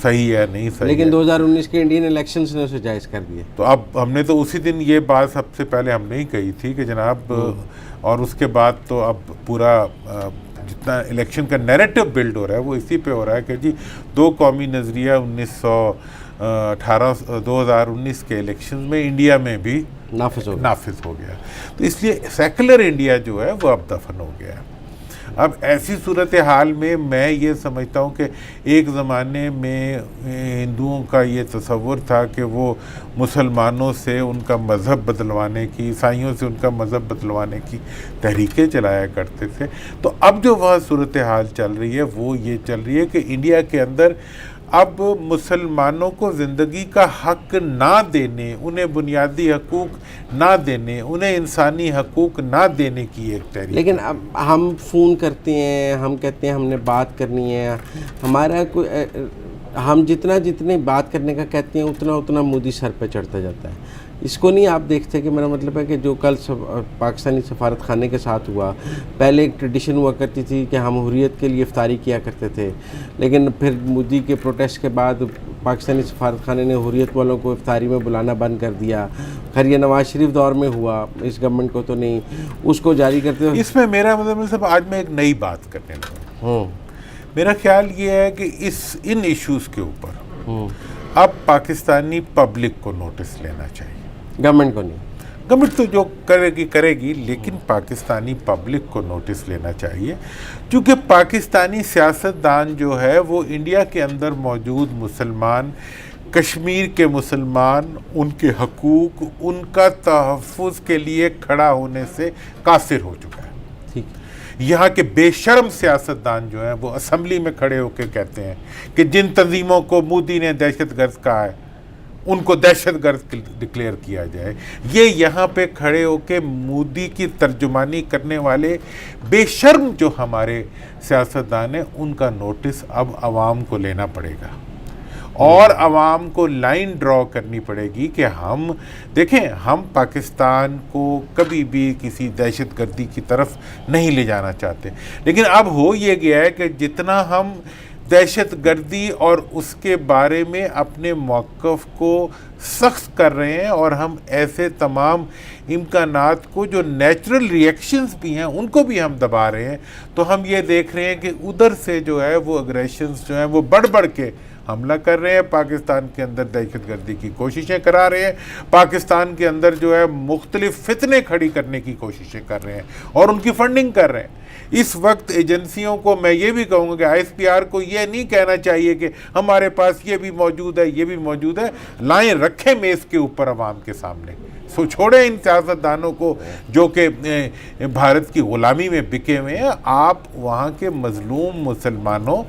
Speaker 2: صحیح ہے نہیں صحیح,
Speaker 1: لیکن 2019 کے انڈین الیکشنز نے اسے جائز کر دیا.
Speaker 2: تو اب ہم نے تو اسی دن یہ بات سب سے پہلے ہم نے ہی کہی تھی کہ جناب, اور اس کے بعد تو اب پورا جتنا الیکشن کا نیریٹو بلڈ ہو رہا ہے وہ اسی پہ ہو رہا ہے کہ جی دو قومی نظریہ 2019 کے الیکشنز میں انڈیا میں بھی نافذ ہو گیا. تو اس لیے سیکولر انڈیا جو ہے وہ اب دفن ہو گیا ہے. اب ایسی صورتحال میں میں یہ سمجھتا ہوں کہ ایک زمانے میں ہندوؤں کا یہ تصور تھا کہ وہ مسلمانوں سے ان کا مذہب بدلوانے کی, عیسائیوں سے ان کا مذہب بدلوانے کی تحریکیں چلایا کرتے تھے. تو اب جو وہ صورتحال چل رہی ہے وہ یہ چل رہی ہے کہ انڈیا کے اندر اب مسلمانوں کو زندگی کا حق نہ دینے, انہیں بنیادی حقوق نہ دینے, انہیں انسانی حقوق نہ دینے کی ایک تحریک.
Speaker 1: لیکن اب ہم فون کرتے ہیں, ہم کہتے ہیں ہم نے بات کرنی ہے, ہمارا ہم جتنے بات کرنے کا کہتے ہیں اتنا مودی سر پہ چڑھتا جاتا ہے. اس کو نہیں آپ دیکھتے کہ میرا مطلب ہے کہ جو کل پاکستانی سفارت خانے کے ساتھ ہوا, پہلے ایک ٹریڈیشن ہوا کرتی تھی کہ ہم حریت کے لیے افطاری کیا کرتے تھے, لیکن پھر مودی کے پروٹیسٹ کے بعد پاکستانی سفارت خانے نے حریت والوں کو افطاری میں بلانا بند کر دیا. خیر یہ نواز شریف دور میں ہوا, اس گورنمنٹ کو تو نہیں, اس کو جاری کرتے ہوئے.
Speaker 2: اس میں میرا مطلب صاحب آج میں ایک نئی بات کرنے لگا. میرا خیال یہ ہے کہ ان ایشوز کے اوپر اب پاکستانی پبلک کو نوٹس لینا چاہیے,
Speaker 1: گورنمنٹ کو نہیں.
Speaker 2: گورنمنٹ تو جو کرے گی لیکن پاکستانی پبلک کو نوٹس لینا چاہیے, کیونکہ پاکستانی سیاستدان جو ہے وہ انڈیا کے اندر موجود مسلمان, کشمیر کے مسلمان, ان کے حقوق, ان کا تحفظ کے لیے کھڑا ہونے سے قاصر ہو چکا ہے. یہاں کے بے شرم سیاستدان جو ہیں وہ اسمبلی میں کھڑے ہو کے کہتے ہیں کہ جن تنظیموں کو مودی نے دہشت گرد کہا ہے ان کو دہشت گرد ڈکلیئر کیا جائے. یہ یہاں پہ کھڑے ہو کے مودی کی ترجمانی کرنے والے بے شرم جو ہمارے سیاستدان ہیں ان کا نوٹس اب عوام کو لینا پڑے گا, اور عوام کو لائن ڈرا کرنی پڑے گی کہ ہم دیکھیں, ہم پاکستان کو کبھی بھی کسی دہشت گردی کی طرف نہیں لے جانا چاہتے, لیکن اب ہو یہ گیا ہے کہ جتنا ہم دہشت گردی اور اس کے بارے میں اپنے موقف کو سخت کر رہے ہیں, اور ہم ایسے تمام امکانات کو جو نیچرل ریئیکشنز بھی ہیں ان کو بھی ہم دبا رہے ہیں, تو ہم یہ دیکھ رہے ہیں کہ ادھر سے جو ہے وہ اگریشنز جو ہیں وہ بڑھ کے حملہ کر رہے ہیں, پاکستان کے اندر دہشت گردی کی کوششیں کرا رہے ہیں, پاکستان کے اندر جو ہے مختلف فتنے کھڑی کرنے کی کوششیں کر رہے ہیں اور ان کی فنڈنگ کر رہے ہیں. اس وقت ایجنسیوں کو میں یہ بھی کہوں گا کہ آئی ایس پی آر کو یہ نہیں کہنا چاہیے کہ ہمارے پاس یہ بھی موجود ہے یہ بھی موجود ہے, لائیں رکھیں میز کے اوپر عوام کے سامنے. سو چھوڑیں ان سیاستدانوں کو جو کہ بھارت کی غلامی میں بکے ہوئے ہیں. آپ وہاں کے مظلوم مسلمانوں,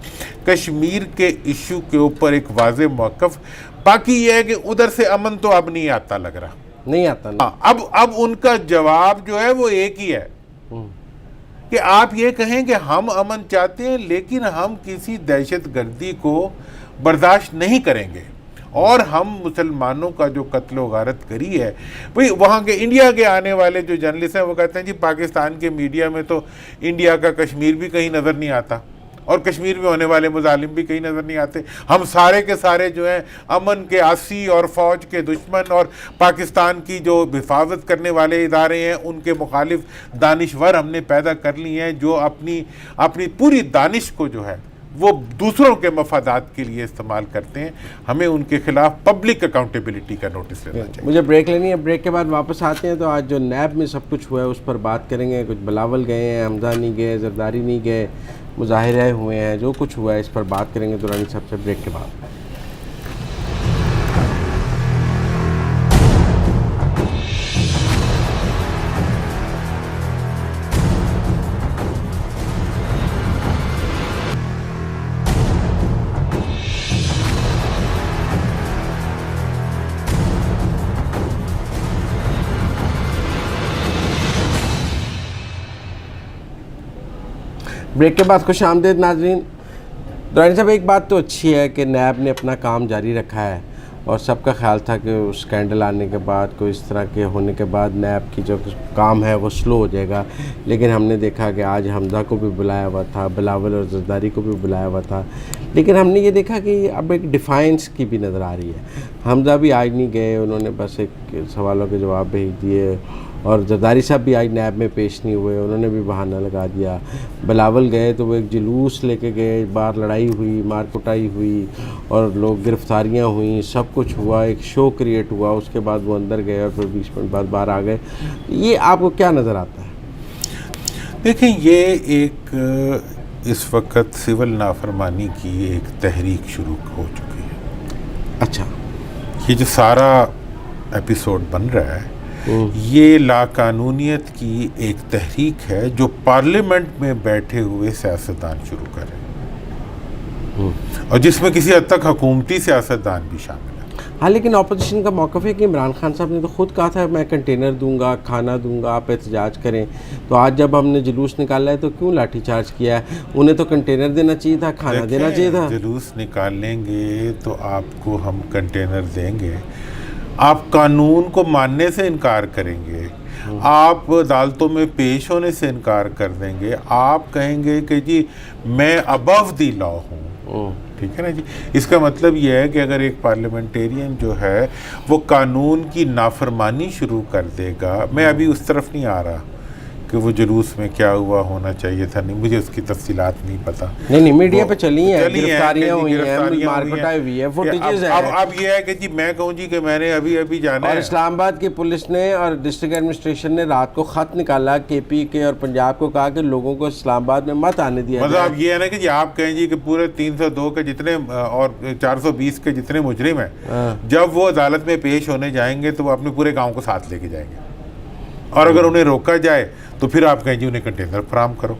Speaker 2: کشمیر کے ایشو کے اوپر ایک واضح موقف باقی یہ ہے کہ ادھر سے امن تو اب نہیں آتا لگ رہا,
Speaker 1: نہیں آتا.
Speaker 2: اب ان کا جواب جو ہے وہ ایک ہی ہے کہ آپ یہ کہیں کہ ہم امن چاہتے ہیں لیکن ہم کسی دہشت گردی کو برداشت نہیں کریں گے, اور ہم مسلمانوں کا جو قتل و غارت کری ہے, وہاں کے انڈیا کے آنے والے جو جرنلسٹ ہیں وہ کہتے ہیں جی پاکستان کے میڈیا میں تو انڈیا کا کشمیر بھی کہیں نظر نہیں آتا اور کشمیر میں ہونے والے مظالم بھی کہیں نظر نہیں آتے, ہم سارے کے سارے جو ہیں امن کے آسی اور فوج کے دشمن اور پاکستان کی جو حفاظت کرنے والے ادارے ہیں ان کے مخالف دانشور ہم نے پیدا کر لی ہیں جو اپنی پوری دانش کو جو ہے وہ دوسروں کے مفادات کے لیے استعمال کرتے ہیں. ہمیں ان کے خلاف پبلک اکاؤنٹیبلٹی کا نوٹس لینا چاہیے.
Speaker 1: مجھے بریک لینی ہے, بریک کے بعد واپس آتے ہیں. تو آج جو نیب میں سب کچھ ہوا ہے اس پر بات کریں گے. کچھ بلاول گئے ہیں, حمزہ نہیں گئے, زرداری نہیں گئے, مظاہرے ہوئے ہیں, جو کچھ ہوا ہے اس پر بات کریں گے دورانی صاحب سے بریک کے بعد. بریک کے بعد خوش آمدید ناظرین. دورانی صاحب ایک بات تو اچھی ہے کہ نیب نے اپنا کام جاری رکھا ہے, اور سب کا خیال تھا کہ اس اسکینڈل آنے کے بعد کوئی اس طرح کے ہونے کے بعد نیب کی جو کام ہے وہ سلو ہو جائے گا, لیکن ہم نے دیکھا کہ آج حمزہ کو بھی بلایا ہوا تھا, بلاول اور زرداری کو بھی بلایا ہوا تھا, لیکن ہم نے یہ دیکھا کہ اب ایک ڈیفائنس کی بھی نظر آ رہی ہے. حمزہ بھی آج نہیں گئے, انہوں نے بس ایک سوالوں کے جواب بھیج دیے, اور زرداری صاحب بھی آج نیب میں پیش نہیں ہوئے, انہوں نے بھی بہانہ لگا دیا. بلاول گئے تو وہ ایک جلوس لے کے گئے, باہر لڑائی ہوئی, مار کٹائی ہوئی, اور لوگ گرفتاریاں ہوئیں, سب کچھ ہوا, ایک شو کریٹ ہوا. اس کے بعد وہ اندر گئے اور پھر 20 منٹ بعد باہر آ گئے. یہ آپ کو کیا نظر آتا ہے؟
Speaker 2: دیکھیں, یہ ایک اس وقت سول نافرمانی کی ایک تحریک شروع ہو چکی ہے.
Speaker 1: اچھا,
Speaker 2: یہ جو سارا ایپیسوڈ بن رہا ہے یہ لاقانونیت کی ایک تحریک ہے جو پارلیمنٹ میں بیٹھے ہوئے سیاستدان شروع کر رہے ہیں, اور جس میں کسی حد تک حکومتی سیاستدان بھی شامل ہیں.
Speaker 1: ہاں, لیکن اپوزیشن کا موقف ہے کہ عمران خان صاحب نے تو خود کہا تھا میں کنٹینر دوں گا, کھانا دوں گا, آپ احتجاج کریں. تو آج جب ہم نے جلوس نکالا ہے تو کیوں لاٹھی چارج کیا ہے؟ انہیں تو کنٹینر دینا چاہیے تھا, کھانا دینا چاہیے تھا.
Speaker 2: جلوس نکالیں گے تو آپ کو ہم کنٹینر دیں گے, آپ قانون کو ماننے سے انکار کریں گے, آپ عدالتوں میں پیش ہونے سے انکار کر دیں گے, آپ کہیں گے کہ جی میں ابو دی لا ہوں. ٹھیک ہے نا جی. اس کا مطلب یہ ہے کہ اگر ایک پارلیمنٹیرین جو ہے وہ قانون کی نافرمانی شروع کر دے گا, میں ابھی اس طرف نہیں آ رہا کہ وہ جلوس میں کیا ہوا ہونا چاہیے تھا, نہیں مجھے اس کی تفصیلات نہیں پتہ.
Speaker 1: نہیں میڈیا پہ چلی ہیں, گرفتاریاں ہوئی ہیں, مار کٹائی ہوئی ہے, فوٹیجز ہیں.
Speaker 2: اب یہ ہے کہ جی میں کہوں جی کہ میں نے ابھی جانا ہے.
Speaker 1: اور اسلام آباد کی پولیس نے اور ڈسٹرکٹ ایڈمنسٹریشن نے رات کو خط نکالا کے پی کے اور پنجاب کو, کہا کہ لوگوں کو اسلام آباد میں مت آنے دیا.
Speaker 2: مطلب اب یہ ہے نا کہ جی آپ کہیں جی کہ پورے 302 کے جتنے اور 420 کے جتنے مجرم ہیں, جب وہ عدالت میں پیش ہونے جائیں گے تو وہ اپنے پورے گاؤں کو ساتھ لے کے جائیں گے, اور اگر انہیں روکا جائے تو پھر آپ کہیں جی انہیں کنٹینر فراہم کرو.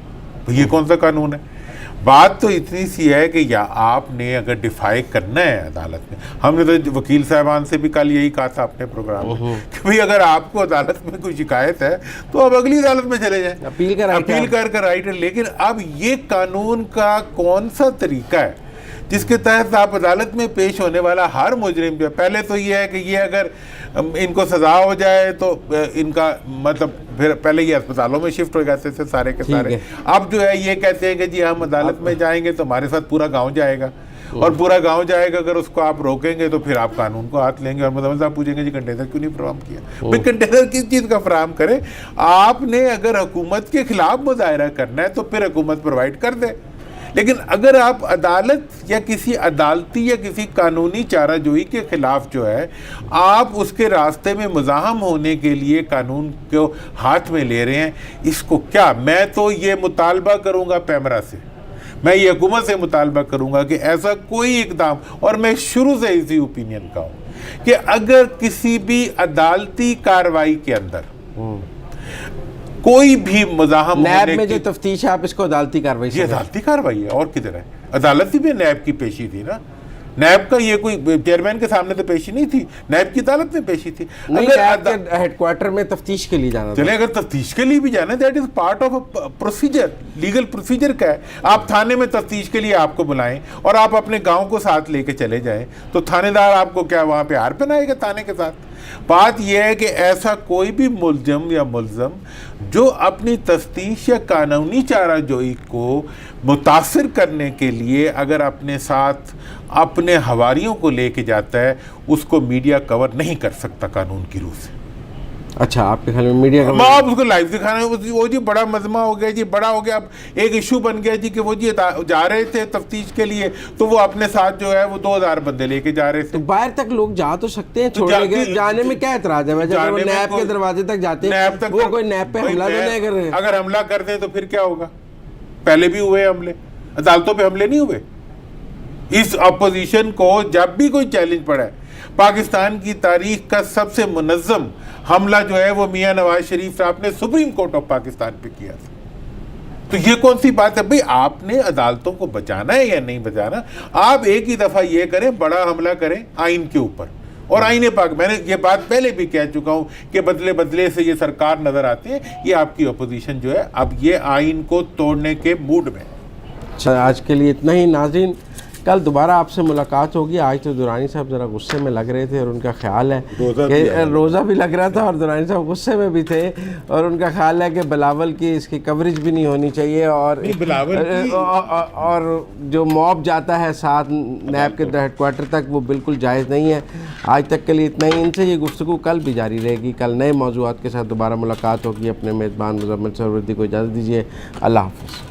Speaker 2: یہ کون سا قانون ہے؟ بات تو اتنی سی ہے کہ یا آپ نے اگر ڈیفائی کرنا ہے عدالت میں, ہم نے تو وکیل صاحبان سے بھی کل یہی کہا تھا اپنے پروگرام میں کہ بھئی اگر آپ کو عدالت میں کوئی شکایت ہے تو آپ اگلی عدالت میں چلے جائیں, اپیل کر رائٹ ہے. لیکن اب یہ قانون کا کون سا طریقہ ہے جس کے تحت آپ عدالت میں پیش ہونے والا ہر مجرم جو ہے, پہلے تو یہ ہے کہ یہ اگر ان کو سزا ہو جائے تو ان کا مطلب پھر پہلے یہ اسپتالوں میں شفٹ ہو جاتے تھے سارے کے سارے, اب جو ہے یہ کہتے ہیں کہ جی ہم عدالت میں جائیں گے تو ہمارے ساتھ پورا گاؤں جائے گا, اور پورا گاؤں جائے گا, اگر اس کو آپ روکیں گے تو پھر آپ قانون کو ہاتھ لیں گے. اور مزمل صاحب پوچھیں گے جی کنٹینر کیوں نہیں فراہم کیا؟ بھائی کنٹینر کس چیز کا فراہم کرے؟ آپ نے اگر حکومت کے خلاف مظاہرہ کرنا ہے تو پھر حکومت پرووائڈ کر دے, لیکن اگر آپ عدالت یا کسی عدالتی یا کسی قانونی چارہ جوئی کے خلاف جو ہے آپ اس کے راستے میں مزاحم ہونے کے لیے قانون کو ہاتھ میں لے رہے ہیں, اس کو کیا, میں تو یہ مطالبہ کروں گا پیمرا سے, میں یہ حکومت سے مطالبہ کروں گا کہ ایسا کوئی اقدام, اور میں شروع سے اسی اوپینین کا ہوں کہ اگر کسی بھی عدالتی کارروائی کے اندر کوئی بھی مزاحم
Speaker 1: نیب میں جو تفتیش ہے آپ اس کو عدالتی کارروائی
Speaker 2: یہ عدالتی کارروائی ہے, اور کدھر ہے؟ عدالت ہی میں نیب کی پیشی تھی نا. نیب کا یہ کوئی چیئرمین کے سامنے تو پیشی نہیں تھی, نیب کی عدالت میں پیشی تھی.
Speaker 1: ہیڈ کوارٹر میں تفتیش کے لیے جانا,
Speaker 2: چلے اگر تفتیش کے لیے بھی جانا, that is part of procedure, legal procedure کا ہے. آپ تھانے میں تفتیش کے لیے آپ کو بلائیں اور آپ اپنے گاؤں کو ساتھ لے کے چلے جائیں, تو تھانے دار آپ کو کیا وہاں پہ ہار پہنائے گا تھانے کے ساتھ؟ بات یہ ہے کہ ایسا کوئی بھی ملزم یا ملزم جو اپنی تفتیش یا قانونی چارہ جوئی کو متاثر کرنے کے لیے اگر اپنے ساتھ اپنے حواریوں کو لے کے جاتا ہے, اس کو میڈیا کور نہیں کر سکتا قانون کی روح سے.
Speaker 1: اچھا, آپ کے خیال میں میڈیا کا
Speaker 2: آپ اس کو لائیو دکھانا, وہ جی بڑا مجمع ہو گیا جی, بڑا ہو گیا, اب ایک ایشو بن گیا جی کہ وہ جی جا رہے تھے تفتیش کے لیے, تو وہ اپنے ساتھ جو ہے وہ 2000 بندے لے کے جا رہے تھے.
Speaker 1: تو باہر تک لوگ جا تو سکتے ہیں, چھوڑنے کے جانے میں کیا اعتراض ہے؟ جب وہ نیب کے دروازے تک جاتے ہیں, وہ کوئی نیب پہ حملہ تو نہیں کر رہے.
Speaker 2: اگر حملہ کر دیں تو پھر کیا ہوگا؟ پہلے بھی ہوئے حملے, عدالتوں پہ حملے نہیں ہوئے. اس اپوزیشن کو جب بھی کوئی چیلنج پڑا ہے, پاکستان کی تاریخ کا سب سے منظم حملہ جو ہے وہ میاں نواز شریف صاحب نے سپریم کورٹ آف پاکستان پہ کیا تھا. تو یہ کون سی بات ہے بھئی؟ آپ نے عدالتوں کو بچانا ہے یا نہیں بچانا؟ آپ ایک ہی دفعہ یہ کریں, بڑا حملہ کریں آئین کے اوپر, اور آئین پاک, میں نے یہ بات پہلے بھی کہہ چکا ہوں کہ بدلے بدلے سے یہ سرکار نظر آتے ہیں, یہ آپ کی اپوزیشن جو ہے اب یہ آئین کو توڑنے کے موڈ میں.
Speaker 1: اچھا, آج کے لیے اتنا ہی. ناظرین, کل دوبارہ آپ سے ملاقات ہوگی. آج تو درانی صاحب ذرا غصے میں لگ رہے تھے, اور ان کا خیال ہے کہ روزہ بھی لگ رہا تھا اور درانی صاحب غصے میں بھی تھے, اور ان کا خیال ہے کہ بلاول کی اس کی کوریج بھی نہیں ہونی چاہیے, اور جو موب جاتا ہے ساتھ نیب کے ہیڈ کوارٹر تک, وہ بالکل جائز نہیں ہے. آج تک کے لیے اتنا ہی. ان سے یہ گفتگو کل بھی جاری رہے گی. کل نئے موضوعات کے ساتھ دوبارہ ملاقات ہوگی. اپنے میزبان مزمل سہروردی کو اجازت دیجیے. اللہ حافظ.